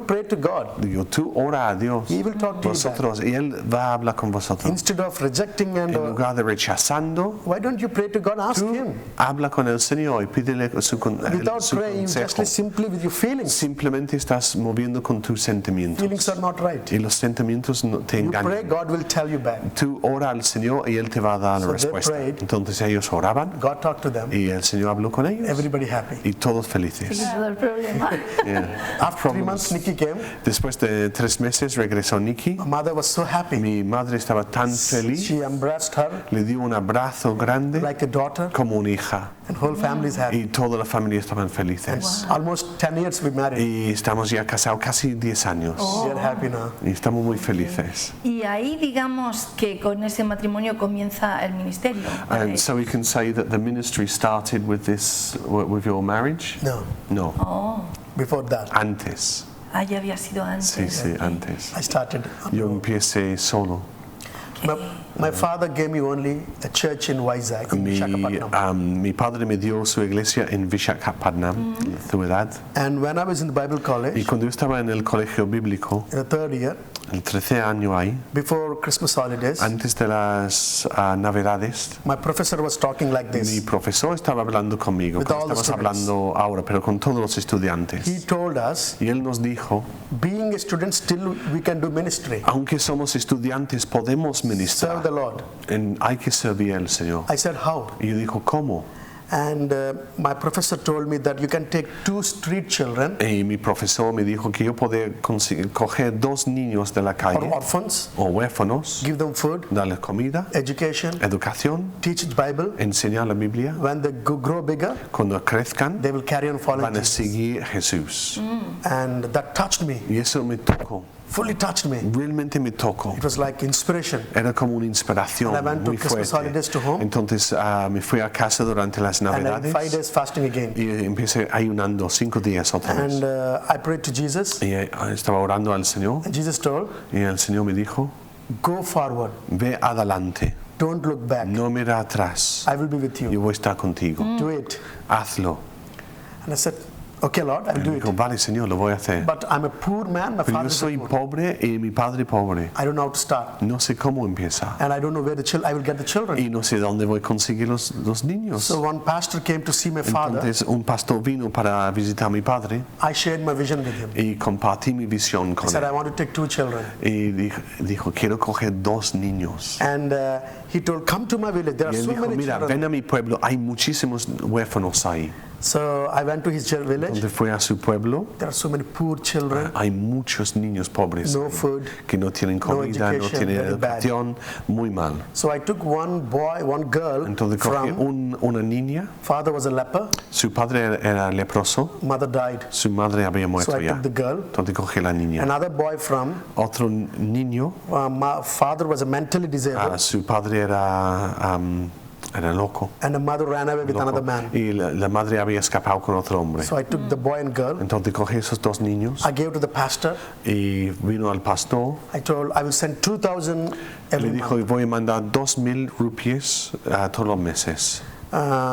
Speaker 4: pray to God.
Speaker 3: Digo, tú ora a Dios,
Speaker 4: He will talk to you back.
Speaker 3: vosotros, y Él va a hablar con vosotros.
Speaker 4: Instead of rejecting and
Speaker 3: En lugar de rechazando,
Speaker 4: why don't you pray to God? Ask
Speaker 3: tú
Speaker 4: Him.
Speaker 3: habla con el Señor y pídele
Speaker 4: Without
Speaker 3: su
Speaker 4: praying, just
Speaker 3: consejo.
Speaker 4: simply with your feelings.
Speaker 3: Simplemente estás moviendo con tus sentimientos.
Speaker 4: Feelings are not right.
Speaker 3: Y los sentimientos no te
Speaker 4: You pray,
Speaker 3: engañan.
Speaker 4: God will tell you back.
Speaker 3: Tú ora al Señor y Él te va a dar la
Speaker 4: So they
Speaker 3: respuesta.
Speaker 4: prayed.
Speaker 3: Entonces ellos oraban
Speaker 4: God talked to them.
Speaker 3: y el Señor habló con ellos.
Speaker 4: Everybody happy.
Speaker 3: Y todos felices.
Speaker 1: Todo el problema.
Speaker 3: Yeah.
Speaker 4: After 3 months, Nikki came.
Speaker 3: Después de 3 meses regresó Nikki.
Speaker 4: My mother was so happy.
Speaker 3: Mi madre estaba tan feliz.
Speaker 4: She embraced her
Speaker 3: Le dio un abrazo grande
Speaker 4: like a daughter,
Speaker 3: como una hija.
Speaker 4: and whole family is happy.
Speaker 3: Y toda la familia estaban felices.
Speaker 4: Almost 10 years we married.
Speaker 3: Y estamos ya casados casi 10 años.
Speaker 4: We are happy now.
Speaker 3: Y estamos muy felices.
Speaker 1: Y ahí digamos que con ese matrimonio comienza el ministerio.
Speaker 3: And so we can say that the ministry started with this, with your marriage?
Speaker 4: No,
Speaker 3: No,
Speaker 4: before that,
Speaker 3: antes.
Speaker 1: Ah, ya había sido antes.
Speaker 3: Sí, sí, antes.
Speaker 4: I started.
Speaker 3: Yo empecé solo.
Speaker 4: My father gave me only a church in Vizag, in Visakhapatnam.
Speaker 3: Mi padre me dio su iglesia en Visakhapatnam, ciudad.
Speaker 4: And when I was in the Bible
Speaker 3: Y
Speaker 4: college,
Speaker 3: cuando yo estaba en el colegio bíblico,
Speaker 4: in the 3rd year,
Speaker 3: el 13 año ahí,
Speaker 4: before Christmas holidays,
Speaker 3: antes de las Navidades,
Speaker 4: my professor was talking like
Speaker 3: mi
Speaker 4: this.
Speaker 3: profesor estaba hablando conmigo,
Speaker 4: With
Speaker 3: como
Speaker 4: all the
Speaker 3: estamos
Speaker 4: students.
Speaker 3: hablando ahora, pero con todos los estudiantes.
Speaker 4: He told us,
Speaker 3: Y él nos dijo,
Speaker 4: being a student, still we can do ministry.
Speaker 3: aunque somos estudiantes, podemos
Speaker 4: Serve
Speaker 3: ministrar.
Speaker 4: the Lord.
Speaker 3: Hay que servir al Señor.
Speaker 4: I said, how?
Speaker 3: Y yo dijo, ¿cómo?
Speaker 4: And my professor told me that you can take 2 street children
Speaker 3: Y mi profesor me dijo que yo podía coger 2 niños de la
Speaker 4: or
Speaker 3: calle
Speaker 4: orphans,
Speaker 3: o huérfanos,
Speaker 4: give them food,
Speaker 3: darles comida,
Speaker 4: education,
Speaker 3: educación,
Speaker 4: teach the Bible.
Speaker 3: enseñar la Biblia.
Speaker 4: When they grow bigger,
Speaker 3: Cuando crezcan,
Speaker 4: they will carry on following
Speaker 3: van a
Speaker 4: Jesus.
Speaker 3: seguir a Jesús.
Speaker 4: And that touched me,
Speaker 3: Y eso me tocó,
Speaker 4: fully touched me.
Speaker 3: realmente me tocó.
Speaker 4: It was like inspiration.
Speaker 3: Era como una inspiración
Speaker 4: And I went to
Speaker 3: muy
Speaker 4: Christmas
Speaker 3: fuerte.
Speaker 4: holidays to home.
Speaker 3: Entonces me fui a casa durante las
Speaker 4: And I did 5
Speaker 3: Navidades
Speaker 4: days fasting again.
Speaker 3: y empecé ayunando 5 días otra vez.
Speaker 4: And I prayed to Jesus.
Speaker 3: Y estaba orando al Señor
Speaker 4: And Jesus told,
Speaker 3: y el Señor me dijo,
Speaker 4: go forward.
Speaker 3: ve adelante,
Speaker 4: Don't look back.
Speaker 3: no mira atrás,
Speaker 4: I will be with
Speaker 3: yo
Speaker 4: you.
Speaker 3: voy a estar contigo.
Speaker 4: Do it.
Speaker 3: Hazlo.
Speaker 4: And I said, Okay, Lord, I'll do it.
Speaker 3: Dijo, vale, Señor, lo voy a hacer.
Speaker 4: But I'm a poor man, my
Speaker 3: Pero
Speaker 4: father
Speaker 3: yo
Speaker 4: is
Speaker 3: soy
Speaker 4: poor.
Speaker 3: pobre y mi padre pobre.
Speaker 4: I don't know how to start.
Speaker 3: No sé cómo empieza.
Speaker 4: And I don't know where I will get the children.
Speaker 3: Y no sé dónde voy a conseguir los niños.
Speaker 4: So one pastor came to see my father.
Speaker 3: Entonces un pastor vino para visitar a mi padre
Speaker 4: I shared my vision with him.
Speaker 3: y compartí mi visión
Speaker 4: I
Speaker 3: con
Speaker 4: said, I
Speaker 3: él.
Speaker 4: want to take 2 children.
Speaker 3: Y dijo, quiero coger 2 niños.
Speaker 4: And he told, come to my village. There are
Speaker 3: Y él
Speaker 4: so
Speaker 3: dijo,
Speaker 4: many
Speaker 3: mira,
Speaker 4: children.
Speaker 3: ven a mi pueblo, hay muchísimos huérfanos ahí.
Speaker 4: So I went to his village.
Speaker 3: Donde fue a su pueblo,
Speaker 4: There are so many poor children.
Speaker 3: hay muchos niños pobres
Speaker 4: No food.
Speaker 3: que no tienen comida, no
Speaker 4: education,
Speaker 3: tienen
Speaker 4: very bad.
Speaker 3: educación, muy mal.
Speaker 4: So I took one girl
Speaker 3: Entonces cogí
Speaker 4: from,
Speaker 3: una niña,
Speaker 4: father was a leper,
Speaker 3: su padre era leproso,
Speaker 4: mother died.
Speaker 3: su madre había
Speaker 4: So
Speaker 3: muerto
Speaker 4: I
Speaker 3: ya.
Speaker 4: took the girl.
Speaker 3: Entonces cogí la niña.
Speaker 4: Another boy from,
Speaker 3: Otro niño,
Speaker 4: my father was mentally disabled.
Speaker 3: su padre era loco.
Speaker 4: And the mother ran away with another man.
Speaker 3: Y la madre había escapado con otro hombre.
Speaker 4: So I took the boy and girl.
Speaker 3: Entonces cogí esos 2 niños
Speaker 4: I gave to the pastor.
Speaker 3: y vino al pastor.
Speaker 4: I told, I will send 2,000
Speaker 3: Le
Speaker 4: every
Speaker 3: dijo,
Speaker 4: month.
Speaker 3: voy a mandar 2,000 rupias todos los meses.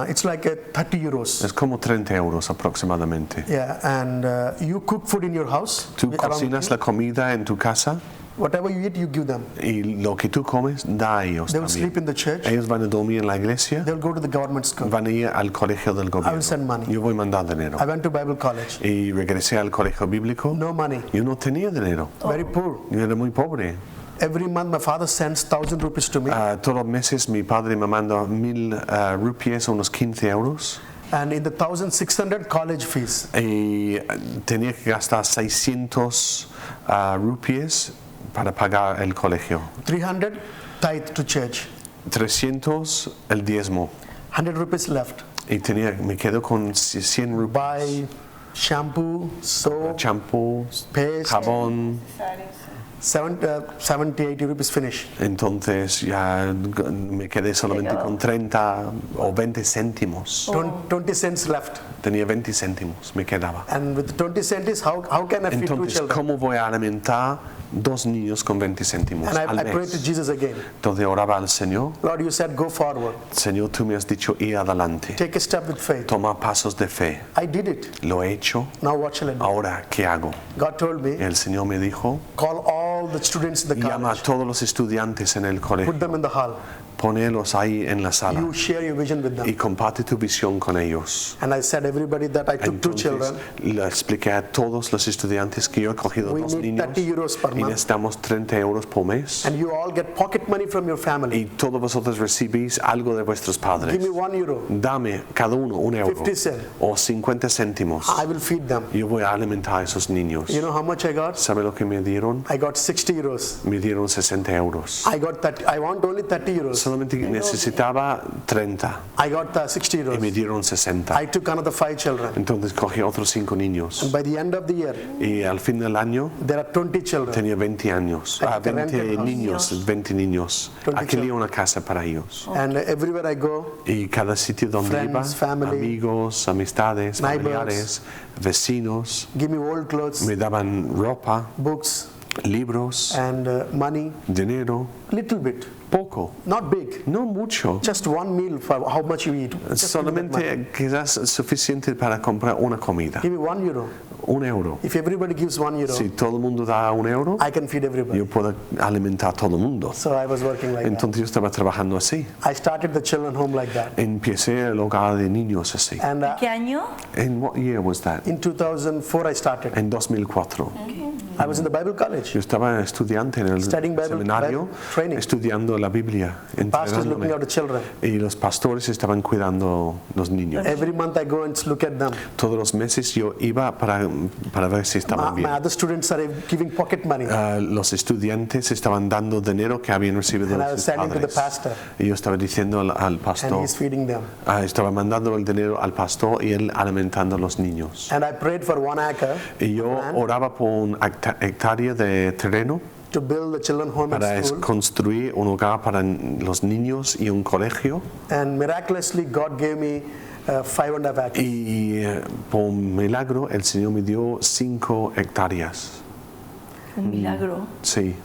Speaker 4: It's like 30 euros.
Speaker 3: Es como 30 euros aproximadamente.
Speaker 4: Yeah, and you cook food in your house.
Speaker 3: Tú
Speaker 4: around
Speaker 3: cocinas
Speaker 4: you.
Speaker 3: la comida en tu casa
Speaker 4: Whatever you eat, you give them.
Speaker 3: y lo que tú comes da a ellos
Speaker 4: They will
Speaker 3: también.
Speaker 4: sleep in the church.
Speaker 3: Ellos van a dormir en la iglesia,
Speaker 4: They'll go to the government school.
Speaker 3: van a ir al colegio del
Speaker 4: I will send
Speaker 3: gobierno.
Speaker 4: money.
Speaker 3: Yo voy a mandar dinero.
Speaker 4: I went to Bible college.
Speaker 3: Y regresé al colegio bíblico.
Speaker 4: No money.
Speaker 3: Yo no tenía dinero.
Speaker 4: Very poor.
Speaker 3: Yo era muy pobre.
Speaker 4: Every month my father sends 1,000 rupees to me.
Speaker 3: Todos los meses mi padre me manda 1,000 rupias, unos 15 euros.
Speaker 4: And in the 1,600 college fees.
Speaker 3: Y tenía que gastar 600 rupias para pagar el colegio.
Speaker 4: 300 tithe to church.
Speaker 3: 300 el diezmo.
Speaker 4: 100 rupees left.
Speaker 3: Y me quedo con 100 rupias.
Speaker 4: Buy shampoo, soap,
Speaker 3: Champú,
Speaker 4: paste.
Speaker 3: jabón.
Speaker 4: 70, 80 rupees finish.
Speaker 3: Entonces ya me quedé solamente con 30 o 20 céntimos.
Speaker 4: 20 cents left.
Speaker 3: Tenía 20 céntimos, me quedaba.
Speaker 4: And with 20 cents, how can I feed 2
Speaker 3: Entonces,
Speaker 4: children?
Speaker 3: ¿cómo voy a alimentar 2 niños con 20 céntimos
Speaker 4: And
Speaker 3: al
Speaker 4: I prayed to
Speaker 3: mes?
Speaker 4: Jesus again.
Speaker 3: Entonces oraba al Señor.
Speaker 4: Lord, you said go forward.
Speaker 3: Señor, tú me has dicho ir adelante.
Speaker 4: Take a step with faith.
Speaker 3: Toma pasos de fe.
Speaker 4: I did it.
Speaker 3: Lo he hecho.
Speaker 4: Now what shall I do?
Speaker 3: Ahora, ¿qué hago?
Speaker 4: God told me,
Speaker 3: El Señor me dijo,
Speaker 4: call all the students in the
Speaker 3: llama a
Speaker 4: college.
Speaker 3: todos los estudiantes en el
Speaker 4: Put
Speaker 3: colegio.
Speaker 4: them in the hall.
Speaker 3: Ponelos ahí en la sala
Speaker 4: You share your vision with
Speaker 3: y
Speaker 4: them.
Speaker 3: comparte tu visión con ellos.
Speaker 4: And I said everybody that I took 2
Speaker 3: Entonces,
Speaker 4: children.
Speaker 3: le expliqué a todos los estudiantes que yo he cogido
Speaker 4: We
Speaker 3: 2
Speaker 4: need
Speaker 3: niños
Speaker 4: 30 euros per
Speaker 3: y
Speaker 4: month.
Speaker 3: necesitamos 30 euros por mes.
Speaker 4: And you all get pocket money from your family.
Speaker 3: Y todos vosotros recibís algo de vuestros padres.
Speaker 4: Give me 1 euro.
Speaker 3: Dame cada uno 1 euro
Speaker 4: 50 cents.
Speaker 3: o 50 céntimos.
Speaker 4: I will feed them.
Speaker 3: Yo voy a alimentar a esos niños.
Speaker 4: You know how much I got?
Speaker 3: ¿Sabe lo que me dieron?
Speaker 4: I got 60 euros.
Speaker 3: Me dieron 60 euros.
Speaker 4: I got 30. I want only 30 euros.
Speaker 3: Solamente necesitaba 30
Speaker 4: I got 60
Speaker 3: y me
Speaker 4: euros.
Speaker 3: dieron 60.
Speaker 4: I took another 5 children.
Speaker 3: Entonces cogí otros 5 niños.
Speaker 4: And by the end of the year,
Speaker 3: Y al fin del año
Speaker 4: there are 20 children.
Speaker 3: tenía 20 años.
Speaker 4: I rented
Speaker 3: 20
Speaker 4: house.
Speaker 3: niños. 20 niños.
Speaker 4: 20
Speaker 3: Alquilé una casa para ellos.
Speaker 4: And everywhere I go,
Speaker 3: Y cada sitio donde
Speaker 4: Friends,
Speaker 3: iba,
Speaker 4: family,
Speaker 3: amigos, amistades,
Speaker 4: neighbors.
Speaker 3: familiares, vecinos,
Speaker 4: give me old clothes,
Speaker 3: me daban ropa,
Speaker 4: books,
Speaker 3: libros,
Speaker 4: and money.
Speaker 3: dinero,
Speaker 4: Little bit,
Speaker 3: poco,
Speaker 4: not big.
Speaker 3: no mucho.
Speaker 4: Just one meal for how much you eat. Just give me that money.
Speaker 3: Solamente quizás suficiente para comprar una comida.
Speaker 4: Give me 1 euro.
Speaker 3: 1 euro.
Speaker 4: If everybody gives 1 euro,
Speaker 3: Si todo el mundo da 1 euro,
Speaker 4: I can feed everybody.
Speaker 3: yo puedo alimentar a todo el mundo.
Speaker 4: So I was working like that.
Speaker 3: Entonces yo estaba trabajando así.
Speaker 4: I started the children home like that.
Speaker 3: Empecé el hogar de niños así.
Speaker 4: And
Speaker 1: ¿Qué año?
Speaker 3: ¿En what year was that?
Speaker 4: in 2004 I started.
Speaker 3: En 2004.
Speaker 4: I was in the Bible college.
Speaker 3: Yo estaba estudiante en el
Speaker 4: Studying Bible-
Speaker 3: seminario,
Speaker 4: Bible training.
Speaker 3: estudiando la Biblia,
Speaker 4: Pastors looking
Speaker 3: entrenándome.
Speaker 4: at the children.
Speaker 3: Y los pastores estaban cuidando los niños.
Speaker 4: Every month I go and look at them.
Speaker 3: Todos los meses yo iba para ver si estaban
Speaker 4: My
Speaker 3: bien.
Speaker 4: other students are giving pocket money.
Speaker 3: Los estudiantes estaban dando dinero que habían recibido
Speaker 4: And I
Speaker 3: de
Speaker 4: was
Speaker 3: sus
Speaker 4: sending to the
Speaker 3: padres.
Speaker 4: pastor.
Speaker 3: Y yo estaba diciendo al
Speaker 4: And
Speaker 3: pastor,
Speaker 4: he's feeding them.
Speaker 3: estaba mandando el dinero al pastor y él alimentando a los niños.
Speaker 4: And I prayed for 1 acre
Speaker 3: Y yo
Speaker 4: land
Speaker 3: oraba por un hectárea de terreno
Speaker 4: to build the children home
Speaker 3: para
Speaker 4: and school.
Speaker 3: construir un hogar para los niños y un colegio.
Speaker 4: And miraculously God gave me 5.5 acres.
Speaker 3: Y por milagro el Señor me dio 5 hectáreas.
Speaker 1: Un milagro.
Speaker 3: Sí.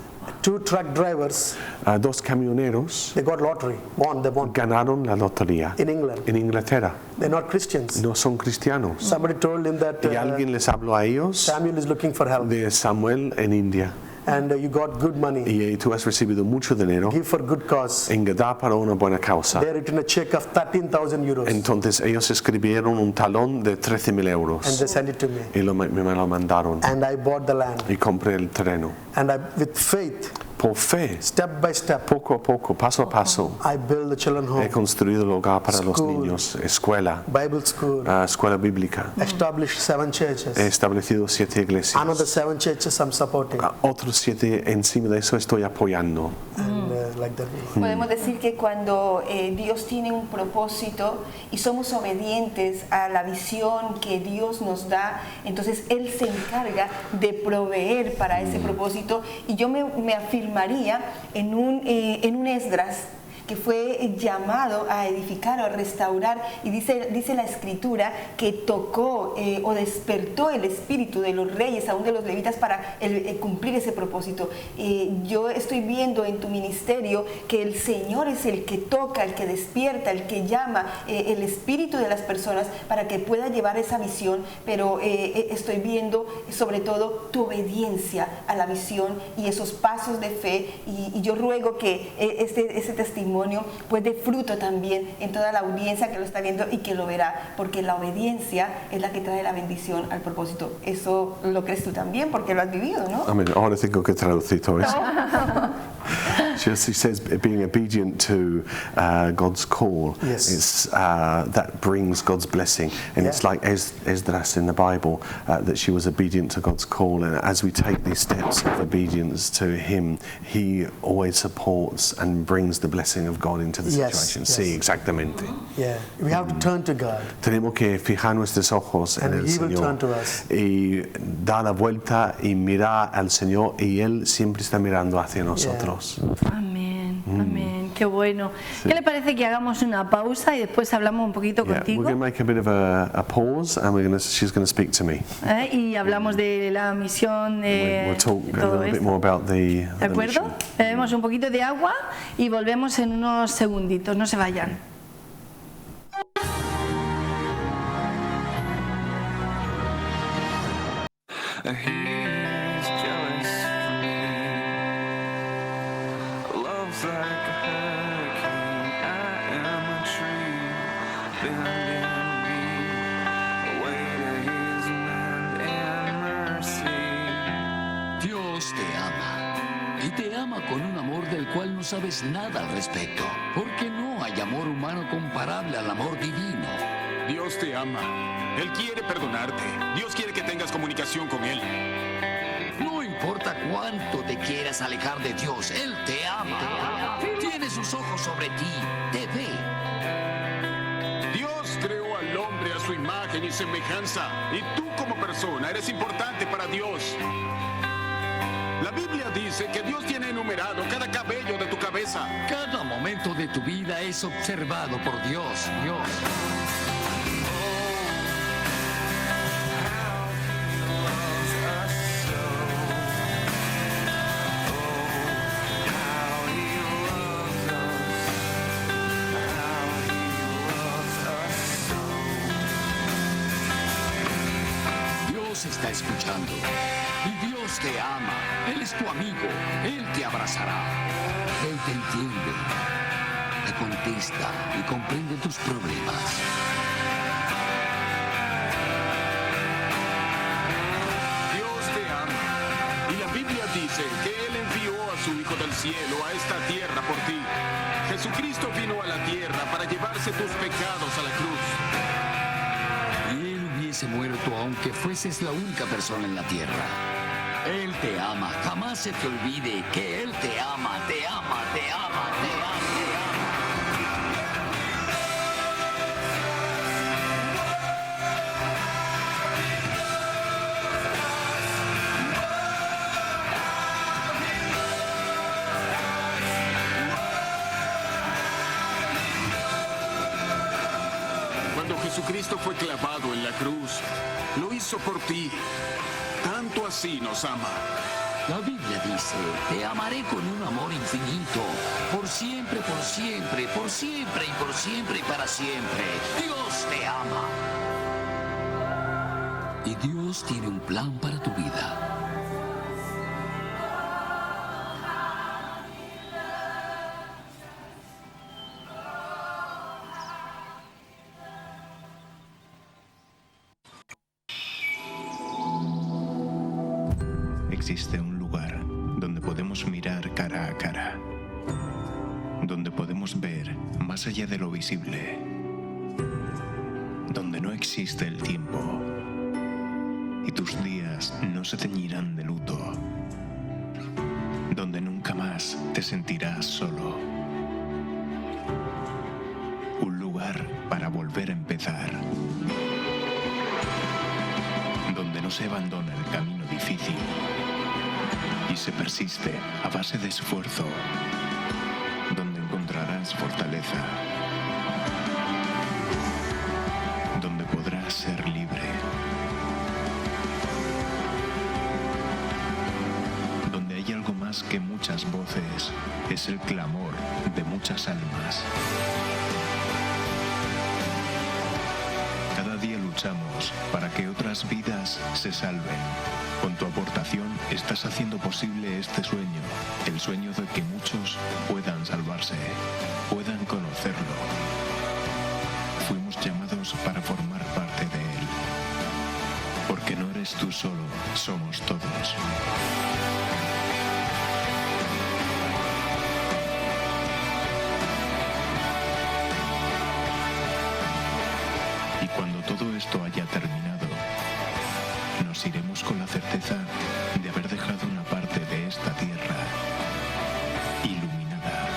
Speaker 4: 2 truck drivers,
Speaker 3: dos camioneros
Speaker 4: they got lottery, they won
Speaker 3: ganaron la lotería
Speaker 4: in England.
Speaker 3: en Inglaterra.
Speaker 4: They're not Christians.
Speaker 3: No son cristianos.
Speaker 4: Somebody told him that
Speaker 3: Y alguien les habló a ellos
Speaker 4: Samuel is looking for help,
Speaker 3: de Samuel en India.
Speaker 4: and you got good money.
Speaker 3: Y tú has recibido mucho dinero
Speaker 4: Give for good cause.
Speaker 3: en da para una buena causa.
Speaker 4: They written a check of 13,000 euros,
Speaker 3: Entonces ellos escribieron un talón de 13,000
Speaker 4: and
Speaker 3: euros
Speaker 4: they sent it to me.
Speaker 3: y me lo mandaron.
Speaker 4: And I bought the land.
Speaker 3: Y compré el terreno.
Speaker 4: And with faith,
Speaker 3: Por fe,
Speaker 4: step by step,
Speaker 3: poco a poco, paso a paso,
Speaker 4: I built the children
Speaker 3: he
Speaker 4: home,
Speaker 3: construido el hogar para los
Speaker 4: School.
Speaker 3: niños, escuela,
Speaker 4: Bible school,
Speaker 3: escuela bíblica.
Speaker 4: established 7
Speaker 3: He
Speaker 4: churches.
Speaker 3: establecido 7 iglesias.
Speaker 4: Another 7 churches I'm supporting.
Speaker 3: Otros 7 encima de eso estoy apoyando.
Speaker 4: And like that.
Speaker 2: Podemos decir que cuando Dios tiene un propósito y somos obedientes a la visión que Dios nos da, entonces Él se encarga de proveer para ese propósito. Y yo me afirmaría en un Esdras que fue llamado a edificar o a restaurar, y dice la escritura que tocó o despertó el espíritu de los reyes, aún de los levitas, para cumplir ese propósito. Yo estoy viendo en tu ministerio que el Señor es el que toca, el que despierta, el que llama el espíritu de las personas para que pueda llevar esa visión, pero estoy viendo sobre todo tu obediencia a la visión y esos pasos de fe, y yo ruego que ese testimonio pues dé fruto también en toda la audiencia que lo está viendo y que lo verá, porque la obediencia es la que trae la bendición al propósito. Eso lo crees tú también porque lo has vivido, ¿no?
Speaker 3: Ahora tengo que traducir todo eso. She says being obedient to God's call,
Speaker 4: Yes.
Speaker 3: it's, that brings God's blessing. And it's like Esdras in the Bible, that she was obedient to God's call. And as we take these steps of obedience to Him, He always supports and brings the blessing of God into the situation. Sí, exactamente.
Speaker 4: Yeah, we have to turn to God.
Speaker 3: Tenemos que fijar nuestros ojos en
Speaker 4: And
Speaker 3: el
Speaker 4: He will turn
Speaker 3: Señor
Speaker 4: to us.
Speaker 3: y dar la vuelta y mirar al Señor, y Él siempre está mirando hacia nosotros.
Speaker 1: Amén, amén, qué bueno. ¿Qué le parece que hagamos una pausa y después hablamos un poquito
Speaker 3: Yeah, we're
Speaker 1: contigo?
Speaker 3: going to make a bit of a pause, and she's going to speak to me.
Speaker 1: Y hablamos de la misión,
Speaker 3: We'll talk
Speaker 1: de
Speaker 3: a
Speaker 1: todo
Speaker 3: little bit
Speaker 1: esto.
Speaker 3: more about
Speaker 1: ¿De
Speaker 3: the
Speaker 1: acuerdo?
Speaker 3: mission.
Speaker 1: Bebemos un poquito de agua y volvemos en unos segunditos, no se vayan.
Speaker 5: He's jealous for me. Love's like a hurricane. I am a tree bending me away to his land and mercy.
Speaker 6: Dios te ama, y te ama con un amor del cual no sabes nada al respecto, porque no hay amor humano comparable al amor divino.
Speaker 7: Dios te ama. Él quiere perdonarte. Dios quiere que tengas comunicación con Él.
Speaker 6: No importa cuánto te quieras alejar de Dios, Él te ama. Tiene sus ojos sobre ti, te ve.
Speaker 7: Dios creó al hombre a su imagen y semejanza. Y tú como persona eres importante para Dios. La Biblia dice que Dios tiene enumerado cada cabello de tu cabeza.
Speaker 6: Cada momento de tu vida es observado por Dios. Dios está escuchando y Dios te ama. Él es tu amigo, Él te abrazará, Él te entiende, te contesta y comprende tus problemas.
Speaker 7: Dios te ama. Y la Biblia dice que Él envió a su Hijo del cielo a esta tierra por ti. Jesucristo vino a la tierra para llevarse tus pecados a la cruz.
Speaker 6: Y Él hubiese muerto aunque fueses la única persona en la tierra. Él te ama, jamás se te olvide que Él te ama, te ama, te ama, te ama, te ama.
Speaker 7: Cuando Jesucristo fue clavado en la cruz, lo hizo por ti. Tanto así nos ama.
Speaker 6: La Biblia dice, te amaré con un amor infinito, por siempre, por siempre, por siempre y por siempre y para siempre. Dios te ama. Y Dios tiene un plan para tu vida.
Speaker 8: Existe un lugar donde podemos mirar cara a cara, donde podemos ver más allá de lo visible, donde no existe el tiempo y tus días no se teñirán de luto, donde nunca más te sentirás solo. Un lugar para volver a empezar, donde no se abandona el camino difícil y se persiste a base de esfuerzo, donde encontrarás fortaleza, donde podrás ser libre, donde hay algo más que muchas voces, es el clamor de muchas almas. Cada día luchamos para que otras vidas se salven. Con tu aportación estás haciendo posible este sueño, el sueño de que muchos puedan salvarse, puedan conocerlo. Fuimos llamados para formar parte de él, porque no eres tú solo, somos todos. Y cuando todo esto haya terminado, nos iremos con la certeza de haber dejado una parte de esta tierra iluminada.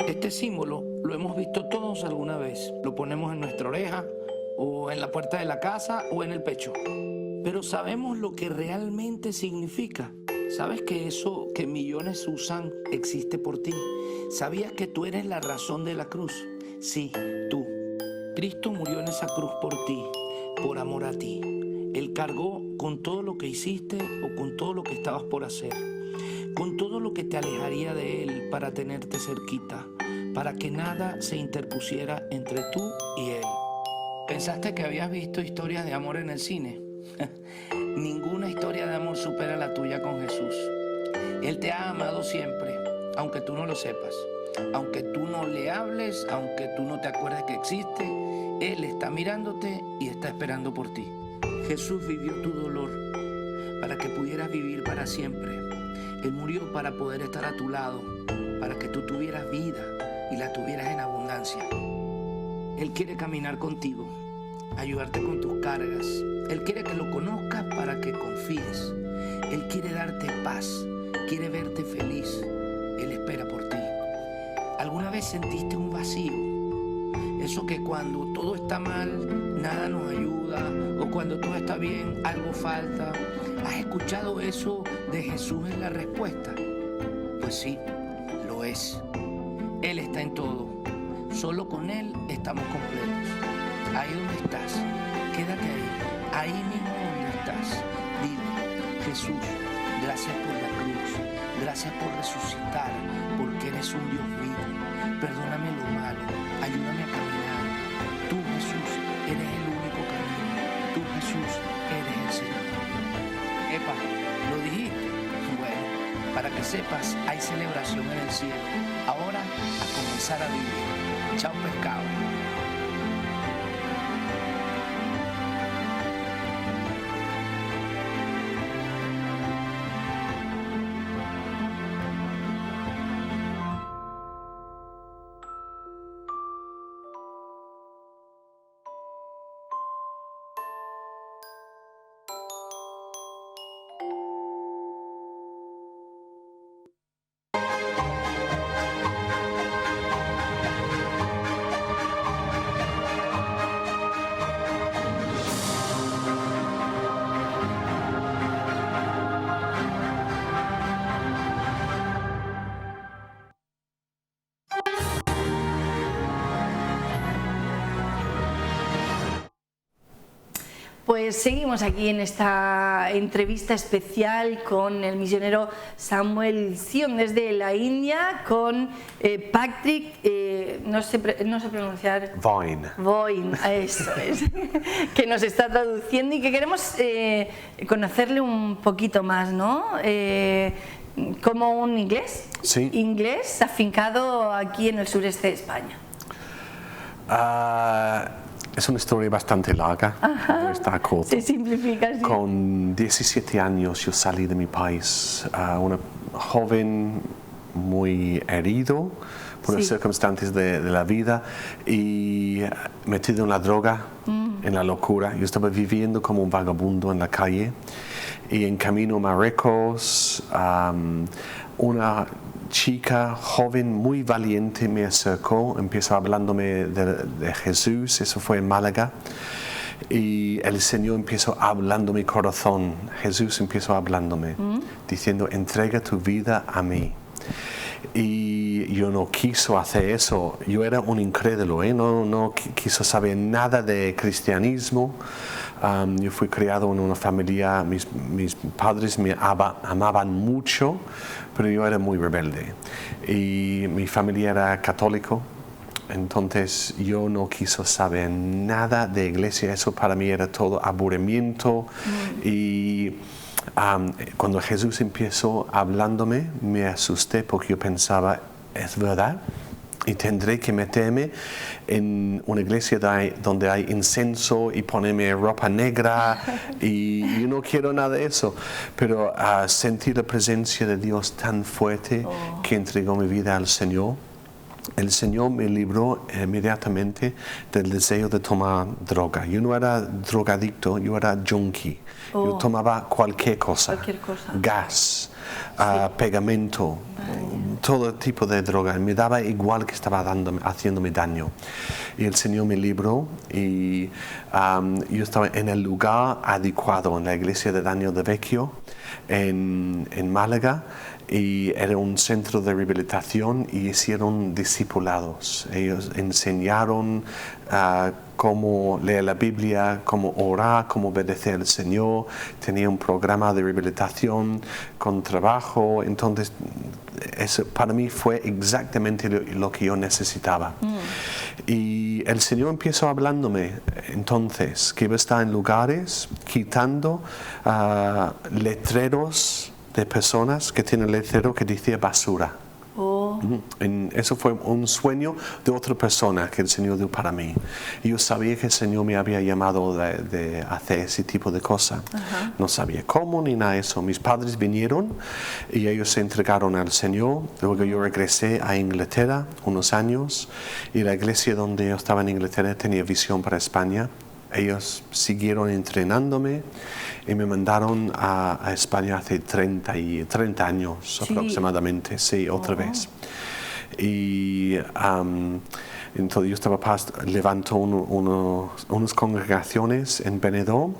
Speaker 9: Este símbolo lo hemos visto todos alguna vez. Lo ponemos en nuestra oreja, o en la puerta de la casa, o en el pecho. Pero ¿sabemos lo que realmente significa? ¿Sabes que eso que millones usan existe por ti? ¿Sabías que tú eres la razón de la cruz? Sí, tú. Cristo murió en esa cruz por ti, por amor a ti. Él cargó con todo lo que hiciste o con todo lo que estabas por hacer, con todo lo que te alejaría de Él para tenerte cerquita, para que nada se interpusiera entre tú y Él. ¿Pensaste que habías visto historias de amor en el cine? Ninguna historia de amor supera la tuya con Jesús. Él te ha amado siempre, aunque tú no lo sepas, aunque tú no le hables, aunque tú no te acuerdes que existe. Él está mirándote y está esperando por ti. Jesús vivió tu dolor para que pudieras vivir para siempre. Él murió para poder estar a tu lado, para que tú tuvieras vida y la tuvieras en abundancia. Él quiere caminar contigo, ayudarte con tus cargas. Él quiere que lo conozcas para que confíes. Él quiere darte paz, quiere verte feliz. Él espera por ti. ¿Alguna vez sentiste un vacío? Eso que cuando todo está mal, nada nos ayuda, o cuando todo está bien, algo falta. ¿Has escuchado eso de Jesús es la respuesta? Pues sí, lo es. Él está en todo. Solo con Él estamos completos. Ahí donde estás, quédate ahí mismo donde estás. Dile, Jesús, gracias por la cruz, gracias por resucitar, porque eres un Dios vivo. Perdóname lo malo, ayúdame a caminar. Tú, Jesús, eres el único camino. Tú, Jesús, eres el Señor. Epa, ¿lo dijiste? Bueno, para que sepas, hay celebración en el cielo. Ahora, a comenzar a vivir. Chao, pescado.
Speaker 1: Pues seguimos aquí en esta entrevista especial con el misionero Samuel Sion desde la India, con Patrick, no sé pronunciar. Voin, eso es, que nos está traduciendo y que queremos conocerle un poquito más, ¿no? Como un inglés,
Speaker 3: sí.
Speaker 1: Inglés afincado aquí en el sureste de España.
Speaker 3: Es una historia bastante larga, no está corta.
Speaker 1: Se simplifica, sí.
Speaker 3: Con 17 años yo salí de mi país, una joven muy herido por las circunstancias de la vida y metido en la droga, en la locura. Yo estaba viviendo como un vagabundo en la calle y en camino a Marruecos, una chica joven muy valiente me acercó, empezó hablándome de Jesús, eso fue en Málaga, y el Señor empezó hablando mi corazón, Jesús empezó hablándome, diciendo, entrega tu vida a mí. Y yo no quiso hacer eso, yo era un incrédulo, no quiso saber nada de cristianismo. Yo fui criado en una familia, mis padres me amaban mucho, pero yo era muy rebelde. Y mi familia era católico, entonces yo no quiso saber nada de iglesia, eso para mí era todo aburrimiento. Y cuando Jesús empezó hablándome, me asusté porque yo pensaba, ¿es verdad? Y tendré que meterme en una iglesia donde hay incenso y ponerme ropa negra y yo no quiero nada de eso. Pero sentí la presencia de Dios tan fuerte que entregó mi vida al Señor. El Señor me libró inmediatamente del deseo de tomar droga. Yo no era drogadicto, yo era junkie. Yo tomaba cualquier cosa. Gas, pegamento, todo tipo de droga. Me daba igual que estaba haciéndome daño. Y el Señor me libró y yo estaba en el lugar adecuado, en la iglesia de Daniel de Vecchio, en Málaga. Y era un centro de rehabilitación y hicieron discipulados. Ellos enseñaron cómo leer la Biblia, cómo orar, cómo obedecer al Señor. Tenía un programa de rehabilitación con trabajo. Entonces, eso para mí fue exactamente lo que yo necesitaba. Y el Señor empezó hablándome entonces que iba a estar en lugares quitando letreros de personas que tienen letrero que decía basura. Eso fue un sueño de otra persona que el Señor dio para mí. Y yo sabía que el Señor me había llamado de hacer ese tipo de cosas. No sabía cómo ni nada de eso. Mis padres vinieron y ellos se entregaron al Señor. Luego yo regresé a Inglaterra unos años y la iglesia donde yo estaba en Inglaterra tenía visión para España. Ellos siguieron entrenándome y me mandaron a España hace 30 años aproximadamente, sí, otra vez. Y entonces yo estaba levantó unas congregaciones en Benidorm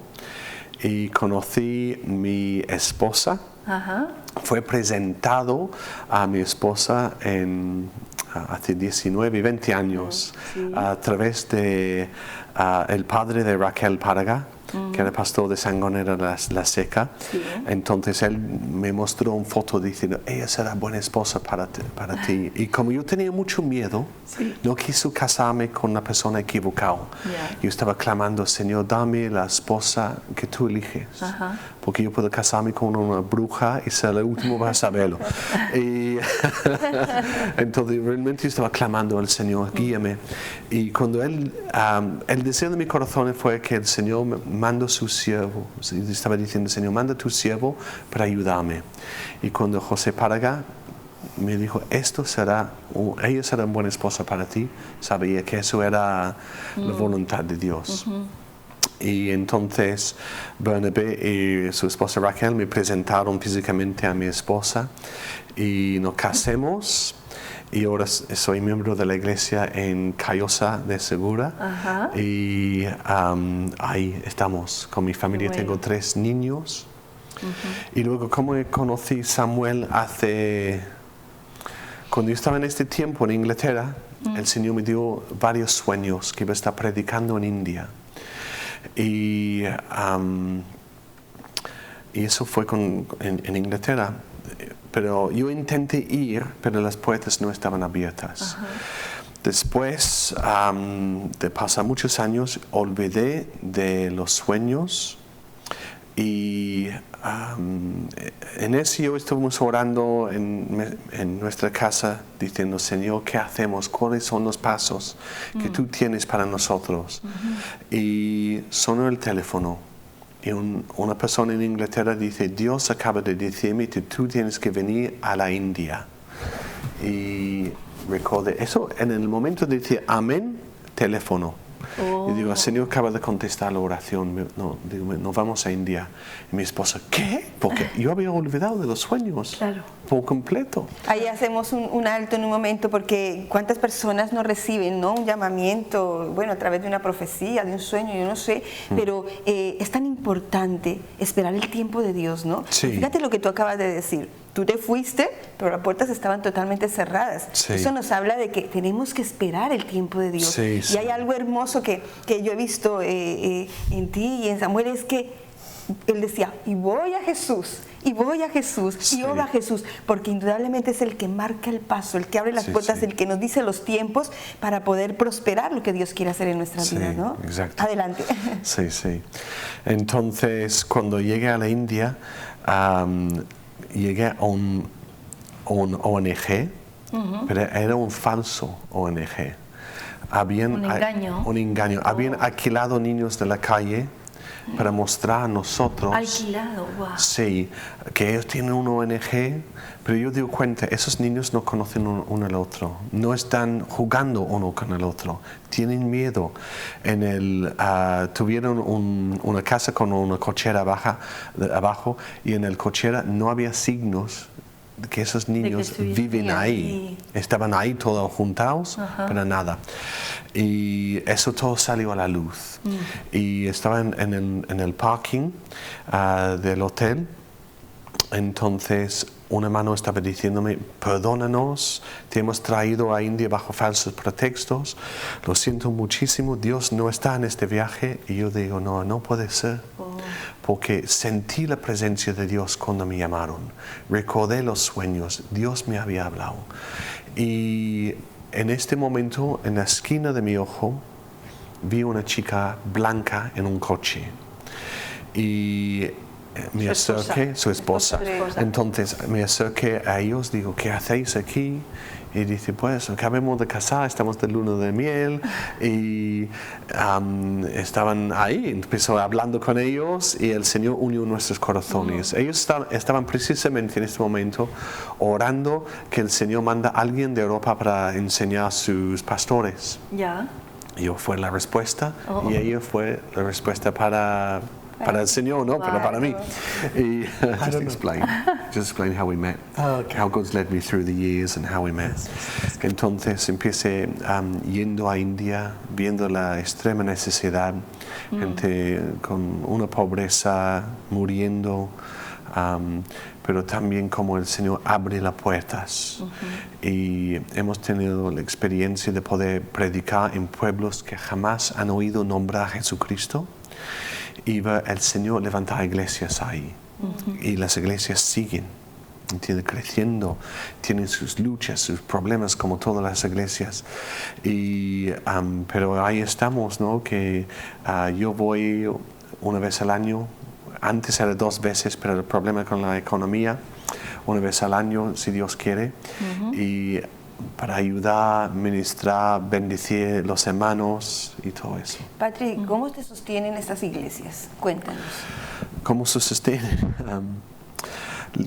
Speaker 3: y conocí mi esposa. Fue presentado a mi esposa hace 19 y 20 años a través de el padre de Raquel Páraga, que era pastor de Sangonera la Seca. Entonces él me mostró una foto diciendo, ella será buena esposa para ti. Y como yo tenía mucho miedo, no quiso casarme con la persona equivocada. Yo estaba clamando, Señor, dame la esposa que tú eliges. Porque yo puedo casarme con una bruja y ser el último para saberlo. Y entonces realmente yo estaba clamando al Señor, guíame. Y cuando el deseo de mi corazón fue que el Señor manda su siervo. Estaba diciendo, Señor, manda tu siervo para ayudarme. Y cuando José Páraga me dijo, ella será una buena esposa para ti, sabía que eso era la voluntad de Dios. Y entonces Bernabé y su esposa Raquel me presentaron físicamente a mi esposa y nos casamos. Y ahora soy miembro de la iglesia en Callosa de Segura. Y ahí estamos con mi familia. Tengo 3 niños. Y luego, como conocí a Samuel cuando yo estaba en este tiempo en Inglaterra, el Señor me dio varios sueños que iba a estar predicando en India. Y eso fue en Inglaterra. Pero yo intenté ir, pero las puertas no estaban abiertas. Después de pasar muchos años, olvidé de los sueños y en eso estuvimos orando en nuestra casa diciendo, Señor, ¿qué hacemos? ¿Cuáles son los pasos que tú tienes para nosotros? Y sonó el teléfono. Y una persona en Inglaterra dice, Dios acaba de decirme que tú tienes que venir a la India. Y recordé, eso en el momento de decir amén, teléfono. Y digo, el Señor acaba de contestar la oración, nos vamos a India. Y mi esposa, ¿qué? Porque yo había olvidado de los sueños por completo.
Speaker 2: Ahí hacemos un alto en un momento, porque cuántas personas no reciben, ¿no? Un llamamiento, bueno, a través de una profecía, de un sueño, yo no sé, pero es tan importante esperar el tiempo de Dios, ¿no?
Speaker 3: Sí.
Speaker 2: Fíjate lo que tú acabas de decir. Tú te fuiste, pero las puertas estaban totalmente cerradas.
Speaker 3: Sí.
Speaker 2: Eso nos habla de que tenemos que esperar el tiempo de Dios.
Speaker 3: Sí,
Speaker 2: y hay algo hermoso que yo he visto en ti y en Samuel, es que él decía, y voy a Jesús, y voy a Jesús, y oro a Jesús, porque indudablemente es el que marca el paso, el que abre las puertas, el que nos dice los tiempos para poder prosperar lo que Dios quiere hacer en nuestras vidas, ¿no?
Speaker 3: Exacto.
Speaker 2: Adelante.
Speaker 3: Sí, sí. Entonces, cuando llegué a la India, llegué a un ONG, pero era un falso ONG.
Speaker 1: Un engaño.
Speaker 3: Un engaño. Habían alquilado niños de la calle para mostrar a nosotros.
Speaker 1: Alquilado, wow.
Speaker 3: Sí, que ellos tienen un ONG, pero yo digo cuenta, esos niños no conocen uno al otro, no están jugando uno con el otro, tienen miedo. Tuvieron una casa con una cochera abajo y en el cochera no había signos de que esos niños viven ahí. Estaban ahí todos juntados, pero nada. Y eso todo salió a la luz. Y estaban en el parking del hotel. Entonces un hermano estaba diciéndome, perdónanos, te hemos traído a India bajo falsos pretextos, lo siento muchísimo, Dios no está en este viaje. Y yo digo, no puede ser, porque sentí la presencia de Dios cuando me llamaron, recordé los sueños, Dios me había hablado. Y en este momento, en la esquina de mi ojo, vi una chica blanca en un coche. Y me acerqué, su esposa. Entonces me acerqué a ellos, digo, ¿qué hacéis aquí? Y dice, pues acabamos de casar, estamos de luna de miel. Y estaban ahí, empezó hablando con ellos y el Señor unió nuestros corazones. Ellos estaban precisamente en este momento orando que el Señor manda a alguien de Europa para enseñar a sus pastores.
Speaker 1: Ya.
Speaker 3: Yo fue la respuesta y ella fue la respuesta para el Señor, ¿no? Pero para mí. Y just explain how we met, how God's led me through the years and how we met. Entonces empecé yendo a India, viendo la extrema necesidad, gente con una pobreza, muriendo, pero también como el Señor abre las puertas. Y hemos tenido la experiencia de poder predicar en pueblos que jamás han oído nombrar a Jesucristo. Y ver el Señor levantar iglesias ahí. Y las iglesias siguen, creciendo, tienen sus luchas, sus problemas como todas las iglesias. Pero ahí estamos, ¿no? Que yo voy una vez al año, antes era 2 veces, pero el problema con la economía, una vez al año, si Dios quiere. Y para ayudar, ministrar, bendecir los hermanos y todo eso.
Speaker 2: Patri, ¿cómo te sostienen estas iglesias? Cuéntanos.
Speaker 3: ¿Cómo se sostienen?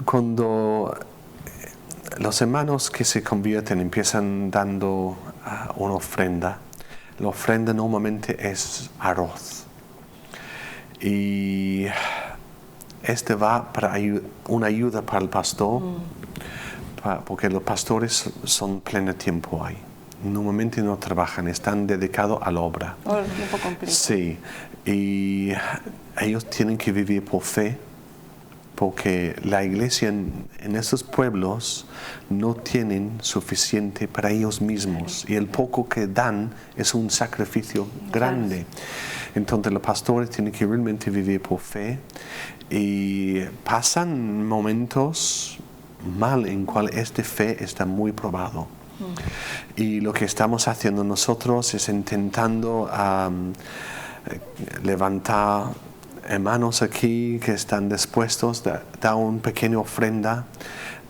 Speaker 3: Cuando los hermanos que se convierten empiezan dando una ofrenda, la ofrenda normalmente es arroz. Y este va para una ayuda para el pastor, porque los pastores son pleno tiempo ahí. Normalmente no trabajan, están dedicados a la obra.
Speaker 2: Todo el tiempo completo.
Speaker 3: Sí, y ellos tienen que vivir por fe porque la iglesia en estos pueblos no tienen suficiente para ellos mismos y el poco que dan es un sacrificio grande. Entonces los pastores tienen que realmente vivir por fe y pasan momentos mal en cual esta fe está muy probado. Y lo que estamos haciendo nosotros es intentando levantar hermanos aquí que están dispuestos a dar una pequeña ofrenda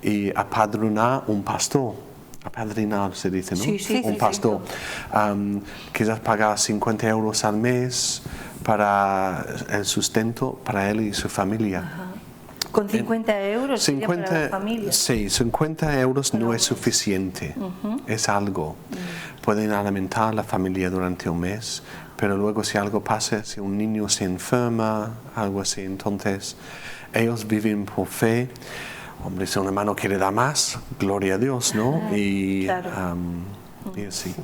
Speaker 3: y apadrinar un pastor. Apadrinar se dice, ¿no?
Speaker 1: Sí,
Speaker 3: un pastor. Quizás pagar 50 euros al mes para el sustento para él y su familia.
Speaker 1: Ajá. Con 50 euros sería para la familia.
Speaker 3: Sí, 50 euros no es suficiente, es algo. Pueden alimentar a la familia durante un mes, pero luego si algo pasa, si un niño se enferma, algo así, entonces ellos viven por fe. Hombre, si un hermano quiere dar más, gloria a Dios, ¿no? Y así.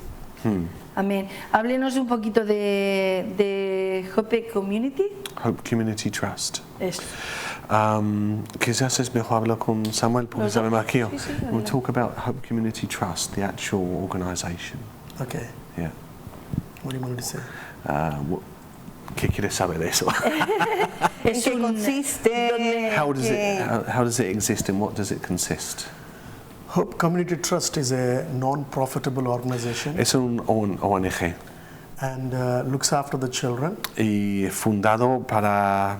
Speaker 1: Amén. Háblenos un poquito de Hope Community.
Speaker 3: Hope Community Trust.
Speaker 1: Eso.
Speaker 3: Quizás es mejor hablar con Samuel porque sabe más que yo.
Speaker 1: Sí,
Speaker 3: We'll talk about Hope Community Trust, the actual organization.
Speaker 4: Okay.
Speaker 3: Yeah.
Speaker 4: What do you want to say?
Speaker 3: ¿Qué quieres saber de eso?
Speaker 2: ¿En qué consiste?
Speaker 3: How does it exist and what does it consist?
Speaker 4: Hope Community Trust is a non-profitable organization
Speaker 3: Es un ONG
Speaker 4: and looks after the children
Speaker 3: y fundado para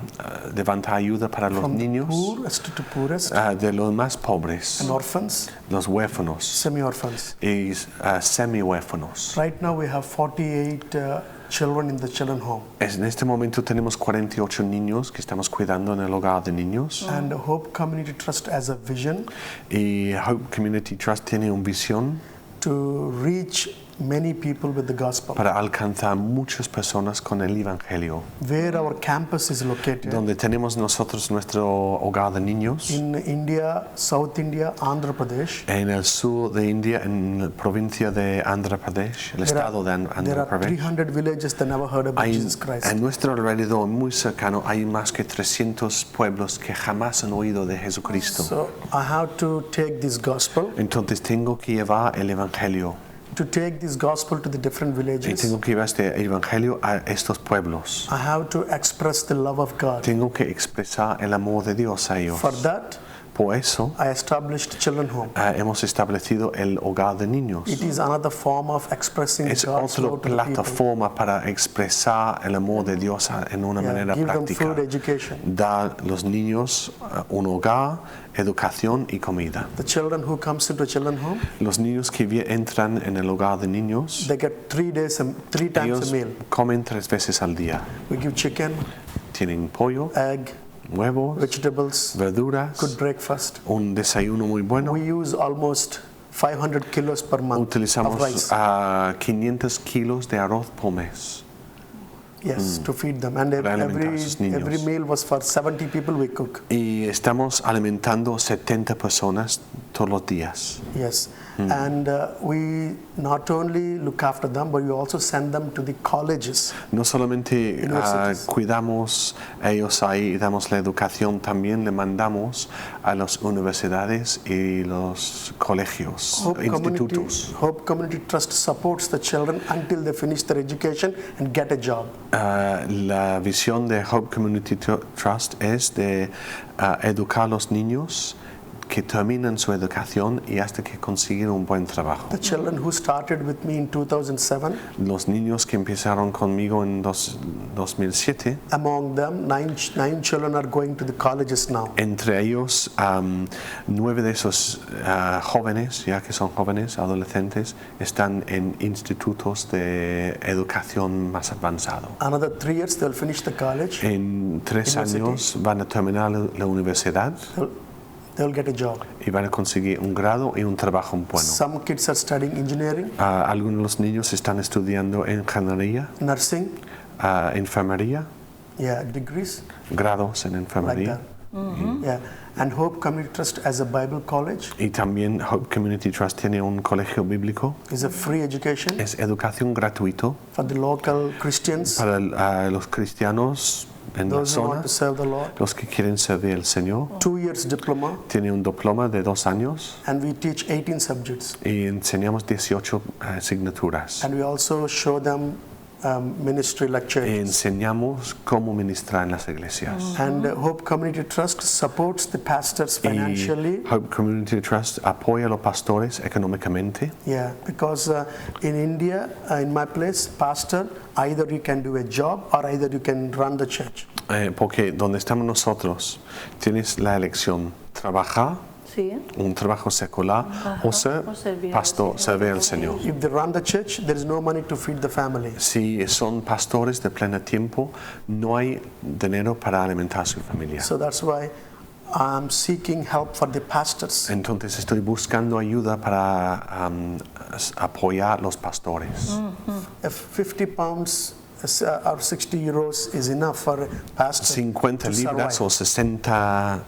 Speaker 3: levantar ayuda para los
Speaker 4: from the
Speaker 3: niños
Speaker 4: poorest to poorest
Speaker 3: de los más pobres,
Speaker 4: and orphans,
Speaker 3: los huérfanos
Speaker 4: semi-orphans.
Speaker 3: y semi-huérfanos.
Speaker 4: Right now we have 48 children in the children home.
Speaker 3: En este momento tenemos 48 niños que estamos cuidando en el hogar de niños.
Speaker 4: And Hope Community Trust has a vision
Speaker 3: Y Hope Community Trust tiene una visión
Speaker 4: to reach many people with the gospel.
Speaker 3: para alcanzar muchas personas con el Evangelio.
Speaker 4: Where our campus is located,
Speaker 3: Donde tenemos nosotros nuestro hogar de niños,
Speaker 4: in India, South India, Andhra Pradesh,
Speaker 3: en el sur de India, en la provincia de Andhra Pradesh, el estado de
Speaker 4: there
Speaker 3: Andhra
Speaker 4: are
Speaker 3: Pradesh.
Speaker 4: 300 villages that never heard about Jesus Christ.
Speaker 3: En nuestro alrededor, muy cercano, hay más que 300 pueblos que jamás han oído de Jesucristo.
Speaker 4: So I have to take this gospel,
Speaker 3: Entonces tengo que llevar el Evangelio.
Speaker 4: to take this gospel to the different
Speaker 3: Y
Speaker 4: villages.
Speaker 3: tengo que llevar este Evangelio a estos pueblos.
Speaker 4: I have to express the love of God.
Speaker 3: Tengo que expresar el amor de Dios a ellos.
Speaker 4: For that,
Speaker 3: Por eso
Speaker 4: I established Children Home.
Speaker 3: hemos establecido el hogar de niños.
Speaker 4: It is another form of expressing
Speaker 3: Es
Speaker 4: God's
Speaker 3: otra
Speaker 4: love to the people.
Speaker 3: plataforma para expresar el amor de Dios en una manera
Speaker 4: Give them
Speaker 3: práctica.
Speaker 4: food, education.
Speaker 3: Dar a los niños un hogar, educación y comida.
Speaker 4: The children who comes into a children home,
Speaker 3: Los niños que entran en el hogar de niños,
Speaker 4: they get 3 times
Speaker 3: ellos
Speaker 4: a meal.
Speaker 3: comen 3 veces al día.
Speaker 4: We give chicken,
Speaker 3: Tienen pollo,
Speaker 4: egg,
Speaker 3: huevos,
Speaker 4: vegetables,
Speaker 3: verduras,
Speaker 4: good breakfast.
Speaker 3: un desayuno muy bueno.
Speaker 4: We use almost 500 kilos per month of
Speaker 3: Utilizamos
Speaker 4: rice.
Speaker 3: 500 kilos de arroz por mes.
Speaker 4: Yes, to feed them. And
Speaker 3: Para alimentar a sus niños.
Speaker 4: every meal was for 70 people we cook.
Speaker 3: Y estamos alimentando 70 personas todos los días.
Speaker 4: Yes. And we not only look after them, but we also send them to the colleges.
Speaker 3: No solamente
Speaker 4: Universities.
Speaker 3: cuidamos a ellos ahí y damos la educación, también le mandamos a las universidades y los colegios, institutos.
Speaker 4: Hope Community Trust supports the children until they finish their education and get a job.
Speaker 3: La visión de Hope Community Trust es de educar a los niños que terminan su educación y hasta que consiguen un buen trabajo.
Speaker 4: The children who started with me in 2007,
Speaker 3: Los niños que empezaron conmigo en 2007,
Speaker 4: among them, nine children are going to the colleges now.
Speaker 3: entre ellos 9 de esos jóvenes, ya que son jóvenes, adolescentes, están en institutos de educación más avanzado.
Speaker 4: Another 3 years they'll finish the college.
Speaker 3: En 3
Speaker 4: University.
Speaker 3: años van a terminar la universidad
Speaker 4: They'll get a job.
Speaker 3: y van a conseguir un grado y un trabajo bueno.
Speaker 4: Some kids are studying engineering,
Speaker 3: Algunos de los niños están estudiando ingeniería,
Speaker 4: nursing,
Speaker 3: enfermería,
Speaker 4: degrees
Speaker 3: grados en
Speaker 4: like
Speaker 3: enfermería.
Speaker 4: that. Yeah, and Hope Community Trust as a Bible college
Speaker 3: Y también Hope Community Trust tiene un colegio bíblico.
Speaker 4: is a free education
Speaker 3: Es educación gratuito
Speaker 4: for the local Christians
Speaker 3: para los cristianos en la
Speaker 4: those who want
Speaker 3: zona,
Speaker 4: to serve the Lord.
Speaker 3: los que quieren servir al Señor.
Speaker 4: 2 years diploma,
Speaker 3: Tiene un diploma de 2 años
Speaker 4: and we teach 18 subjects.
Speaker 3: y enseñamos 18 asignaturas.
Speaker 4: And we also show them ministry
Speaker 3: Y
Speaker 4: lectures.
Speaker 3: enseñamos cómo ministrar en las iglesias.
Speaker 4: And Hope Community Trust supports the pastors
Speaker 3: Y
Speaker 4: financially.
Speaker 3: Hope Community Trust apoya a los pastores económicamente.
Speaker 4: Yeah, because in India, in my place, pastor, either you can do a job or either you can run the church.
Speaker 3: Porque donde estamos nosotros, tienes la elección, trabajar,
Speaker 1: Sí.
Speaker 3: un trabajo secular, o ser
Speaker 1: o servir al
Speaker 3: pastor,
Speaker 1: Señor.
Speaker 3: servir al Señor.
Speaker 4: If they run the church, there is no money to feed the family.
Speaker 3: Si son pastores de pleno tiempo, no hay dinero para alimentar a su familia.
Speaker 4: So that's why I'm seeking help for the pastors.
Speaker 3: Entonces estoy buscando ayuda para apoyar a los pastores.
Speaker 4: If 50 pounds or 60 euros is enough for a pastor
Speaker 3: 50
Speaker 4: to
Speaker 3: libras
Speaker 4: survive
Speaker 3: o 60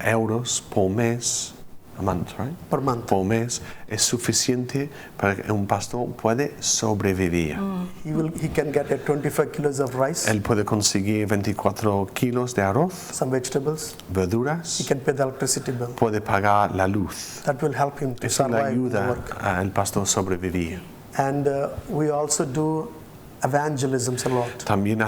Speaker 3: euros por mes, a month, right?
Speaker 4: per month.
Speaker 3: Por mes, es suficiente para que un pastor puede sobrevivir.
Speaker 4: He can get 25 kilos of rice,
Speaker 3: Él puede conseguir 24 kilos de arroz,
Speaker 4: some vegetables. He
Speaker 3: verduras,
Speaker 4: can pay the electricity bill.
Speaker 3: puede pagar la luz.
Speaker 4: That will help him to
Speaker 3: Eso le
Speaker 4: survive the
Speaker 3: ayuda
Speaker 4: work.
Speaker 3: al pastor a sobrevivir.
Speaker 4: And we also do evangelism a lot.
Speaker 3: También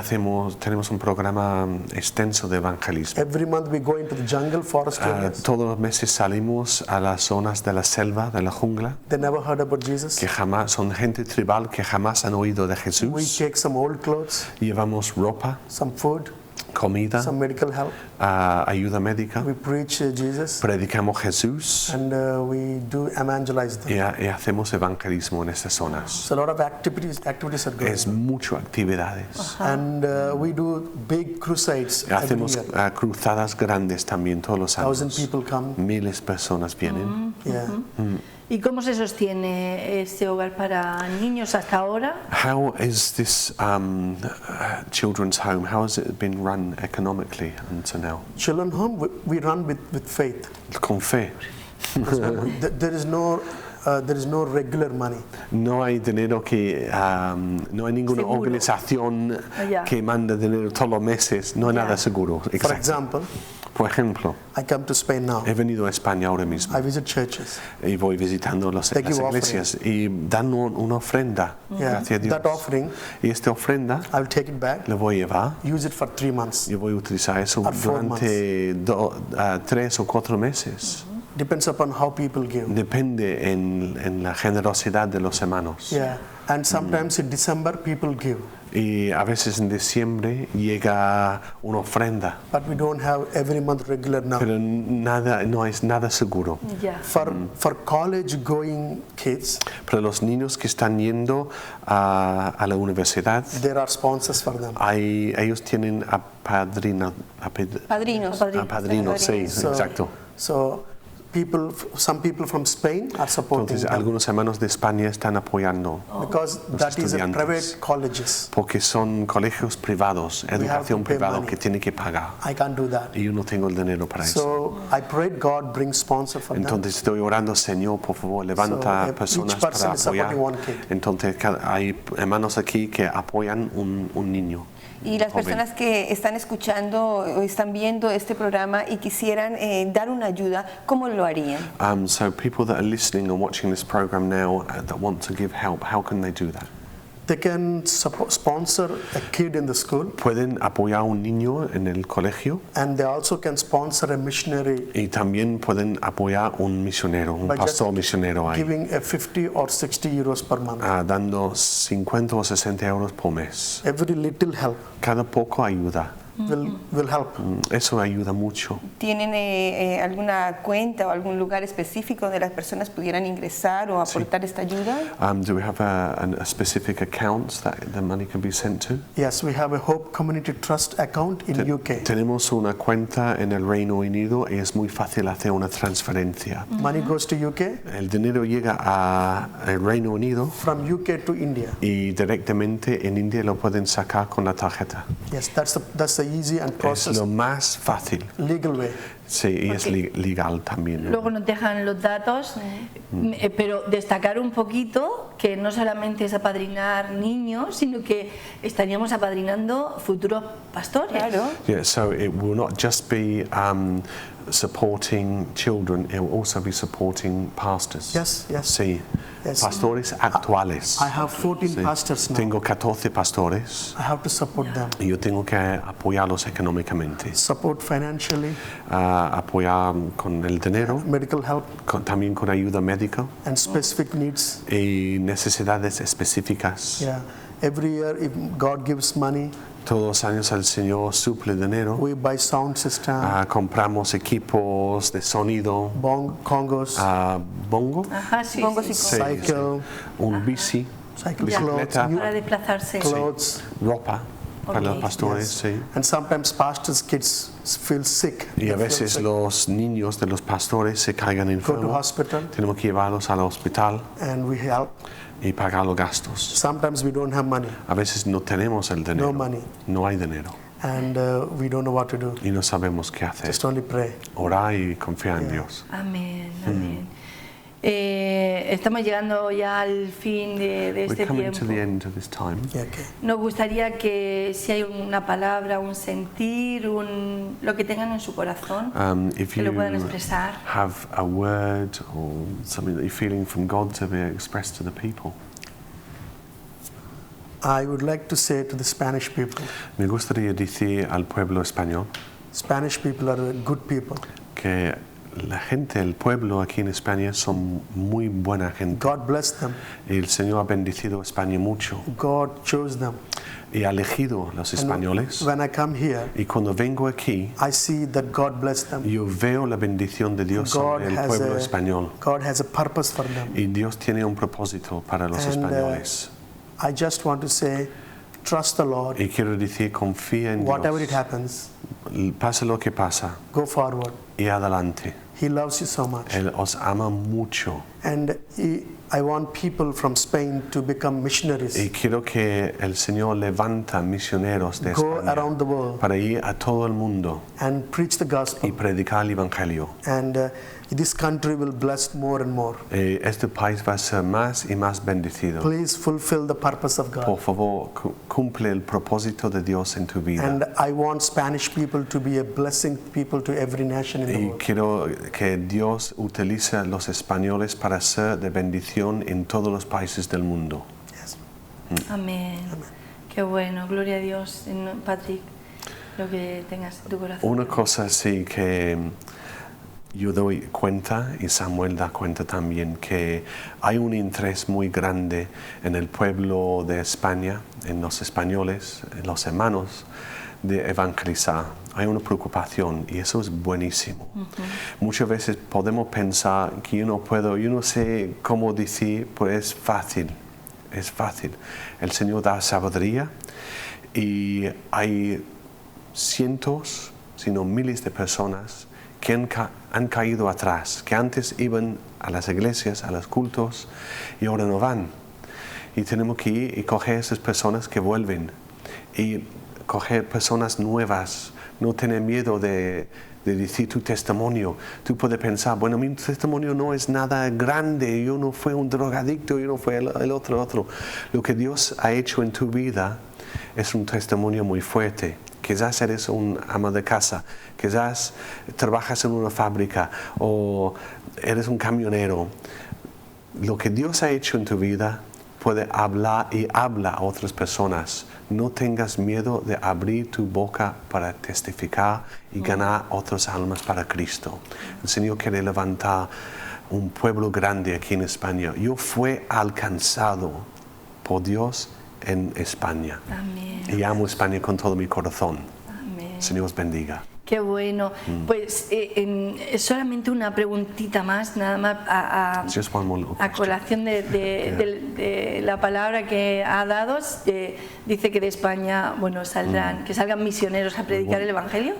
Speaker 3: tenemos un programa extenso de evangelismo.
Speaker 4: Every month we go into the jungle, forest areas.
Speaker 3: Todos los meses salimos a las zonas de la selva, de la jungla,
Speaker 4: They never heard about Jesus.
Speaker 3: que jamás son gente tribal que jamás han oído de
Speaker 4: We
Speaker 3: Jesús.
Speaker 4: take some old clothes,
Speaker 3: Llevamos ropa,
Speaker 4: some food,
Speaker 3: comida,
Speaker 4: some medical help.
Speaker 3: ayuda médica,
Speaker 4: We preach Jesus,
Speaker 3: predicamos Jesús
Speaker 4: and we do evangelize them.
Speaker 3: y hacemos evangelismo en estas zonas.
Speaker 4: So a lot of activities are going
Speaker 3: Es
Speaker 4: on.
Speaker 3: mucho actividades.
Speaker 4: And we do big crusades every
Speaker 3: Hacemos
Speaker 4: year.
Speaker 3: cruzadas grandes también todos los
Speaker 4: 1,000
Speaker 3: años.
Speaker 4: people come.
Speaker 3: Miles de personas vienen.
Speaker 4: Yeah.
Speaker 1: ¿Y cómo se sostiene este hogar para niños hasta ahora?
Speaker 3: How is this children's home? How has it been run economically until now?
Speaker 4: Children home, we run with faith.
Speaker 3: Con fe.
Speaker 4: There is no regular money.
Speaker 3: No hay dinero que no hay ninguna
Speaker 1: Seguro.
Speaker 3: organización
Speaker 1: Ya.
Speaker 3: que manda dinero todos los meses. No hay
Speaker 1: Ya.
Speaker 3: nada seguro.
Speaker 4: For
Speaker 3: Exacto.
Speaker 4: example,
Speaker 3: Por ejemplo,
Speaker 4: I come to Spain now.
Speaker 3: he venido a España ahora mismo
Speaker 4: I visit churches.
Speaker 3: y voy visitando las
Speaker 4: They give
Speaker 3: iglesias y dan una ofrenda.
Speaker 4: Yeah.
Speaker 3: Gracias a Dios.
Speaker 4: That offering,
Speaker 3: Y esta ofrenda
Speaker 4: I will take it back,
Speaker 3: la voy a llevar.
Speaker 4: use it for 3 months.
Speaker 3: Yo voy a utilizar eso
Speaker 4: Or 4
Speaker 3: durante 3 o 4 meses.
Speaker 4: Depends upon how people give.
Speaker 3: Depende en la generosidad de los hermanos.
Speaker 4: Yeah. And sometimes in December people give.
Speaker 3: Y a veces en diciembre llega una ofrenda,
Speaker 4: But we don't have every month regular now.
Speaker 3: pero no es nada seguro.
Speaker 1: Ya.
Speaker 4: For college going kids,
Speaker 3: Para los niños que están yendo a la universidad,
Speaker 4: there are sponsors for them.
Speaker 3: ellos tienen
Speaker 2: Padrinos.
Speaker 3: padrinos, sí,
Speaker 4: So-
Speaker 3: exacto.
Speaker 4: So some people from Spain are supporting
Speaker 3: Entonces
Speaker 4: them
Speaker 3: algunos hermanos de España están apoyando
Speaker 4: because that is a
Speaker 3: estudiantes.
Speaker 4: private colleges.
Speaker 3: porque son colegios privados, educación
Speaker 4: to pay
Speaker 3: privada
Speaker 4: money.
Speaker 3: que tiene que pagar.
Speaker 4: I can't do that.
Speaker 3: Y yo no tengo el dinero para eso.
Speaker 4: So I prayed God bring sponsor for them.
Speaker 3: Entonces estoy orando, Señor, por favor, levanta
Speaker 4: So,
Speaker 3: personas
Speaker 4: each person
Speaker 3: para
Speaker 4: is
Speaker 3: apoyar.
Speaker 4: supporting one kid.
Speaker 3: Entonces hay hermanos aquí que apoyan un niño.
Speaker 2: Y las
Speaker 3: joven.
Speaker 2: personas que están escuchando o están viendo este programa y quisieran dar una ayuda, ¿cómo lo harían?
Speaker 3: So people that are listening and watching this program now that want to give help, how can they do that?
Speaker 4: They can sponsor a kid in the school,
Speaker 3: Pueden apoyar a un niño en el colegio
Speaker 4: and they also can sponsor a missionary
Speaker 3: y también pueden apoyar un misionero, un
Speaker 4: by just
Speaker 3: pastor misionero ahí,
Speaker 4: giving a 50 or 60 euros per month.
Speaker 3: dando 50 o 60 euros por mes.
Speaker 4: Every little help
Speaker 3: Cada poco ayuda.
Speaker 4: will help.
Speaker 3: Eso ayuda mucho.
Speaker 2: ¿Tienen alguna cuenta o algún lugar específico donde las personas pudieran ingresar o aportar esta ayuda?
Speaker 3: Do we have a specific account that the money can be sent to?
Speaker 4: Yes, we have a Hope Community Trust account in UK.
Speaker 3: Tenemos una cuenta en el Reino Unido y es muy fácil hacer una transferencia.
Speaker 4: Money goes to UK,
Speaker 3: El dinero llega al Reino Unido
Speaker 4: from UK to India.
Speaker 3: y directamente en India lo pueden sacar con la tarjeta.
Speaker 4: Yes, that's the easy and
Speaker 3: Es
Speaker 4: process,
Speaker 3: lo más fácil.
Speaker 4: legal way.
Speaker 3: Sí, y es legal también. ¿no?
Speaker 1: Luego nos dejan los datos, pero destacar un poquito que no solamente es apadrinar niños, sino que estaríamos apadrinando futuros pastores.
Speaker 2: Claro.
Speaker 3: Yeah, so it will not just be supporting children, it will also be supporting pastors.
Speaker 4: Yes, yes.
Speaker 3: Sí,
Speaker 4: Yes.
Speaker 3: pastores actuales.
Speaker 4: I have 14
Speaker 3: Sí.
Speaker 4: pastors now.
Speaker 3: Tengo 14 pastores
Speaker 4: I have to support them,
Speaker 3: y yo tengo que apoyarlos económicamente,
Speaker 4: support financially,
Speaker 3: apoyar con el dinero,
Speaker 4: medical help,
Speaker 3: también con ayuda médica
Speaker 4: and specific needs.
Speaker 3: y necesidades específicas.
Speaker 4: Yeah. Every year, if God gives money,
Speaker 3: Todos los años el Señor suple dinero.
Speaker 4: we buy sound system,
Speaker 3: Compramos equipos de sonido,
Speaker 4: congos,
Speaker 3: bongo,
Speaker 1: Ajá, sí,
Speaker 2: Bongos
Speaker 1: sí.
Speaker 2: y
Speaker 3: Sí,
Speaker 4: cycle,
Speaker 3: un bici,
Speaker 4: cycle
Speaker 3: bicicleta,
Speaker 4: clothes,
Speaker 1: Para desplazarse.
Speaker 4: clothes,
Speaker 3: ropa para los
Speaker 1: Ok.
Speaker 3: pastores, sí.
Speaker 4: and sometimes pastors' kids feel sick.
Speaker 3: Y a
Speaker 4: They feel
Speaker 3: veces
Speaker 4: sick.
Speaker 3: los niños de los pastores se caigan
Speaker 4: Go to
Speaker 3: enfermos.
Speaker 4: hospital,
Speaker 3: Tenemos que llevarlos al hospital
Speaker 4: and we help.
Speaker 3: y pagar los gastos.
Speaker 4: Sometimes we don't have money,
Speaker 3: A veces no tenemos el dinero.
Speaker 4: No money.
Speaker 3: No hay dinero.
Speaker 4: and we don't know what to do.
Speaker 3: Y no sabemos qué hacer.
Speaker 4: Just only pray.
Speaker 3: Orar y confiar en Dios.
Speaker 1: Amén, amén. Estamos llegando ya al fin de
Speaker 3: We're
Speaker 1: este
Speaker 3: coming to the
Speaker 1: tiempo.
Speaker 3: end of this time.
Speaker 4: Yeah, okay.
Speaker 1: Nos gustaría que si hay una palabra, un sentir, lo que tengan en su corazón,
Speaker 3: If
Speaker 1: que
Speaker 3: you
Speaker 1: lo puedan expresar.
Speaker 3: have a word or something that you're feeling from God to be expressed to the people.
Speaker 4: I would like to say to the Spanish people,
Speaker 3: Me gustaría decir al pueblo español
Speaker 4: Spanish people are good people.
Speaker 3: que la gente, el pueblo aquí en España son muy buena gente.
Speaker 4: God bless them.
Speaker 3: Y el Señor ha bendecido a España mucho
Speaker 4: God chose them.
Speaker 3: y ha elegido a los
Speaker 4: And
Speaker 3: españoles.
Speaker 4: when I come here,
Speaker 3: Y cuando vengo aquí,
Speaker 4: I see that God bless them.
Speaker 3: yo veo la bendición de Dios
Speaker 4: God
Speaker 3: sobre el pueblo
Speaker 4: has
Speaker 3: español.
Speaker 4: a purpose for them.
Speaker 3: Y Dios tiene un propósito para los
Speaker 4: And,
Speaker 3: españoles.
Speaker 4: I just want to say, trust the Lord.
Speaker 3: Y quiero decir, confía en
Speaker 4: Whatever it
Speaker 3: Dios.
Speaker 4: happens,
Speaker 3: Pasa lo que pasa
Speaker 4: go forward.
Speaker 3: y adelante.
Speaker 4: He loves you so much.
Speaker 3: Él os ama mucho.
Speaker 4: And I want people from Spain to become missionaries.
Speaker 3: Y quiero que el Señor levanta misioneros de
Speaker 4: Go
Speaker 3: España
Speaker 4: around the world
Speaker 3: para ir a todo el mundo
Speaker 4: and preach the
Speaker 3: y
Speaker 4: gospel.
Speaker 3: predicar el Evangelio.
Speaker 4: And this country will bless more and more.
Speaker 3: Este país va a ser más y más bendecido.
Speaker 4: Please fulfill the purpose of
Speaker 3: Por
Speaker 4: God.
Speaker 3: favor, cumple el propósito de Dios en tu vida.
Speaker 4: And I want Spanish people to be a blessing people to every nation in the
Speaker 3: Y
Speaker 4: world.
Speaker 3: quiero que Dios utilice a los españoles para ser de bendición en todos los países del mundo.
Speaker 4: Yes.
Speaker 1: Amén. Qué bueno, gloria a Dios. Patrick, lo que tengas en tu corazón.
Speaker 3: Una cosa sí que yo doy cuenta y Samuel da cuenta también que hay un interés muy grande en el pueblo de España, en los españoles, en los hermanos, de evangelizar. Hay una preocupación y eso es buenísimo. Muchas veces podemos pensar que yo no sé cómo decir, pues es fácil. El Señor da sabiduría y hay cientos, sino miles de personas que han caído atrás, que antes iban a las iglesias, a los cultos y ahora no van. Y tenemos que ir y coger a esas personas que vuelven y coger personas nuevas, no tener miedo de decir tu testimonio. Tú puedes pensar, bueno, mi testimonio no es nada grande, yo no fui un drogadicto, yo no fui el otro. Lo que Dios ha hecho en tu vida es un testimonio muy fuerte. Quizás eres un ama de casa, quizás trabajas en una fábrica o eres un camionero. Lo que Dios ha hecho en tu vida puede hablar y habla a otras personas. No tengas miedo de abrir tu boca para testificar y ganar otras almas para Cristo. El Señor quiere levantar un pueblo grande aquí en España. Yo fui alcanzado por Dios en España.
Speaker 1: Amén.
Speaker 3: Y amo España con todo mi corazón.
Speaker 1: Amén.
Speaker 3: El Señor os bendiga.
Speaker 1: Qué bueno. Pues solamente una preguntita más, nada más
Speaker 3: Just one more little
Speaker 1: a
Speaker 3: question.
Speaker 1: colación de la palabra que ha dado. Dice que de España, bueno, que salgan misioneros a predicar el Evangelio.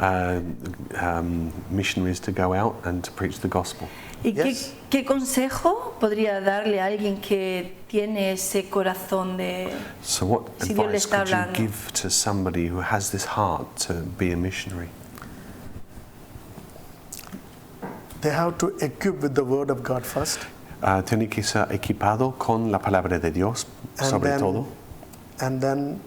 Speaker 3: Missionaries to go out and to preach the gospel.
Speaker 1: ¿Y
Speaker 4: Yes.
Speaker 1: qué consejo podría darle a alguien que tiene ese corazón de
Speaker 3: So what
Speaker 1: si Dios le
Speaker 3: advice
Speaker 1: está
Speaker 3: could you
Speaker 1: hablando?
Speaker 3: give to somebody who has this heart to be a missionary?
Speaker 4: They have to equip with the word of God first,
Speaker 3: Tiene que ser equipado con la palabra de Dios,
Speaker 4: and
Speaker 3: sobre
Speaker 4: then,
Speaker 3: todo,
Speaker 4: and then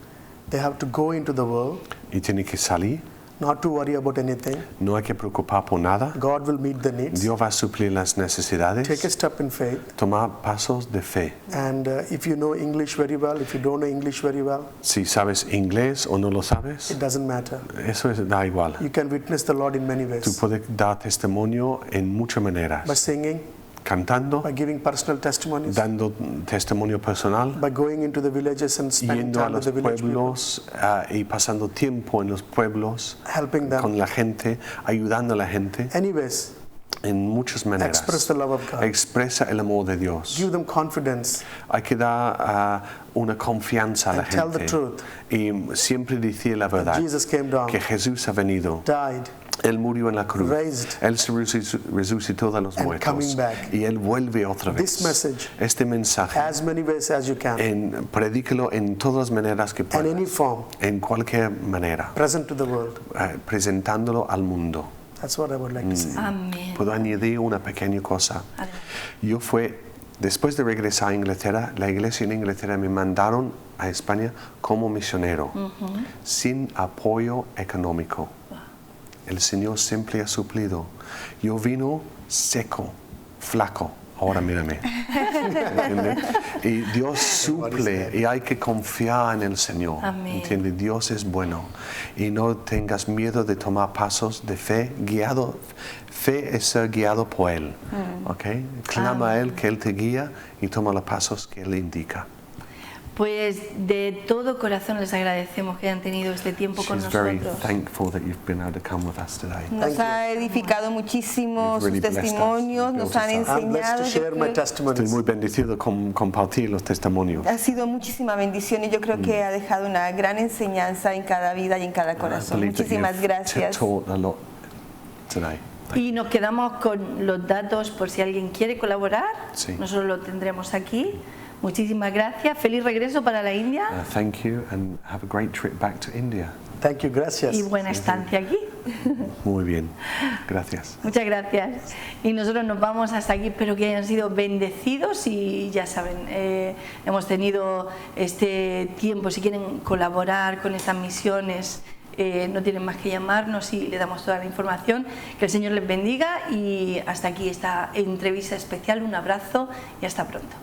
Speaker 4: they have to go into the world,
Speaker 3: y tiene que salir.
Speaker 4: not to worry about anything.
Speaker 3: No hay que preocupar por nada.
Speaker 4: God will meet the needs.
Speaker 3: Dios va a suplir las necesidades.
Speaker 4: Take a step in faith,
Speaker 3: Tomar pasos de fe.
Speaker 4: and if you know English very well, if you don't know English very well,
Speaker 3: Si sabes inglés o no lo sabes,
Speaker 4: it doesn't matter.
Speaker 3: eso da igual.
Speaker 4: You can witness the Lord in many
Speaker 3: Tú
Speaker 4: ways,
Speaker 3: puedes dar testimonio en muchas maneras.
Speaker 4: by singing,
Speaker 3: Cantando,
Speaker 4: by giving personal testimonies,
Speaker 3: dando testimonio personal,
Speaker 4: by going into the villages and spending
Speaker 3: yendo a
Speaker 4: time with
Speaker 3: los
Speaker 4: the village people,
Speaker 3: pueblos y pasando tiempo en los pueblos
Speaker 4: helping them.
Speaker 3: con la gente, ayudando a la gente
Speaker 4: Anyways,
Speaker 3: en muchas maneras.
Speaker 4: express the love of God.
Speaker 3: Expresa el amor de Dios.
Speaker 4: Give them confidence.
Speaker 3: Hay que dar una confianza a la
Speaker 4: And tell the
Speaker 3: gente
Speaker 4: truth.
Speaker 3: y siempre decir la verdad,
Speaker 4: Jesus came down,
Speaker 3: que Jesús ha venido,
Speaker 4: died,
Speaker 3: Él murió en la cruz,
Speaker 4: raised,
Speaker 3: Él se resucitó de los
Speaker 4: and
Speaker 3: muertos
Speaker 4: coming back.
Speaker 3: y Él vuelve otra vez.
Speaker 4: This message,
Speaker 3: Este mensaje,
Speaker 4: as many ways as you can,
Speaker 3: predíquelo en todas las maneras que
Speaker 4: and any
Speaker 3: puedas,
Speaker 4: form,
Speaker 3: en cualquier manera,
Speaker 4: present to the world.
Speaker 3: presentándolo al mundo.
Speaker 4: That's what I would like to say.
Speaker 1: Amén.
Speaker 3: Puedo añadir una pequeña cosa.
Speaker 1: Adelante.
Speaker 3: Después de regresar a Inglaterra, la iglesia en Inglaterra me mandaron a España como misionero, sin apoyo económico. El Señor siempre ha suplido. Yo vino seco, flaco. Ahora mírame. ¿Entiende? Y Dios suple y hay que confiar en el Señor.
Speaker 1: Amén.
Speaker 3: ¿Entiende? Dios es bueno. Y no tengas miedo de tomar pasos de fe guiado. Fe es ser guiado por Él. ¿Ok? Clama a Él que Él te guía y toma los pasos que Él indica.
Speaker 1: Pues de todo corazón les agradecemos que hayan tenido este tiempo con
Speaker 3: She's very
Speaker 1: nosotros.
Speaker 3: thankful that you've been able to come with us today.
Speaker 2: Nos ha edificado muchísimo
Speaker 3: You've really
Speaker 2: sus
Speaker 3: blessed us.
Speaker 2: testimonios, nos han
Speaker 3: I'm
Speaker 4: I'm blessed
Speaker 2: enseñado.
Speaker 4: to
Speaker 2: yo
Speaker 4: share my
Speaker 2: creo-
Speaker 3: Estoy
Speaker 4: testimonies.
Speaker 3: muy bendecido con compartir los testimonios.
Speaker 2: Ha sido muchísima bendición y yo creo que ha dejado una gran enseñanza en cada vida y en cada
Speaker 3: I
Speaker 2: corazón.
Speaker 3: believe that
Speaker 2: Muchísimas
Speaker 3: you've
Speaker 2: gracias.
Speaker 3: taught a lot today.
Speaker 1: Y nos quedamos con los datos por si alguien quiere colaborar.
Speaker 3: Sí.
Speaker 1: Nosotros lo tendremos aquí. Muchísimas gracias. Feliz regreso para la India
Speaker 3: Thank you and have a great trip back to India.
Speaker 4: Thank you, gracias.
Speaker 1: y buena estancia aquí.
Speaker 3: Muy bien. Gracias.
Speaker 1: Muchas gracias. Y nosotros nos vamos hasta aquí. Espero que hayan sido bendecidos y ya saben, hemos tenido este tiempo. Si quieren colaborar con estas misiones, no tienen más que llamarnos y le damos toda la información. Que el Señor les bendiga y hasta aquí esta entrevista especial. Un abrazo y hasta pronto.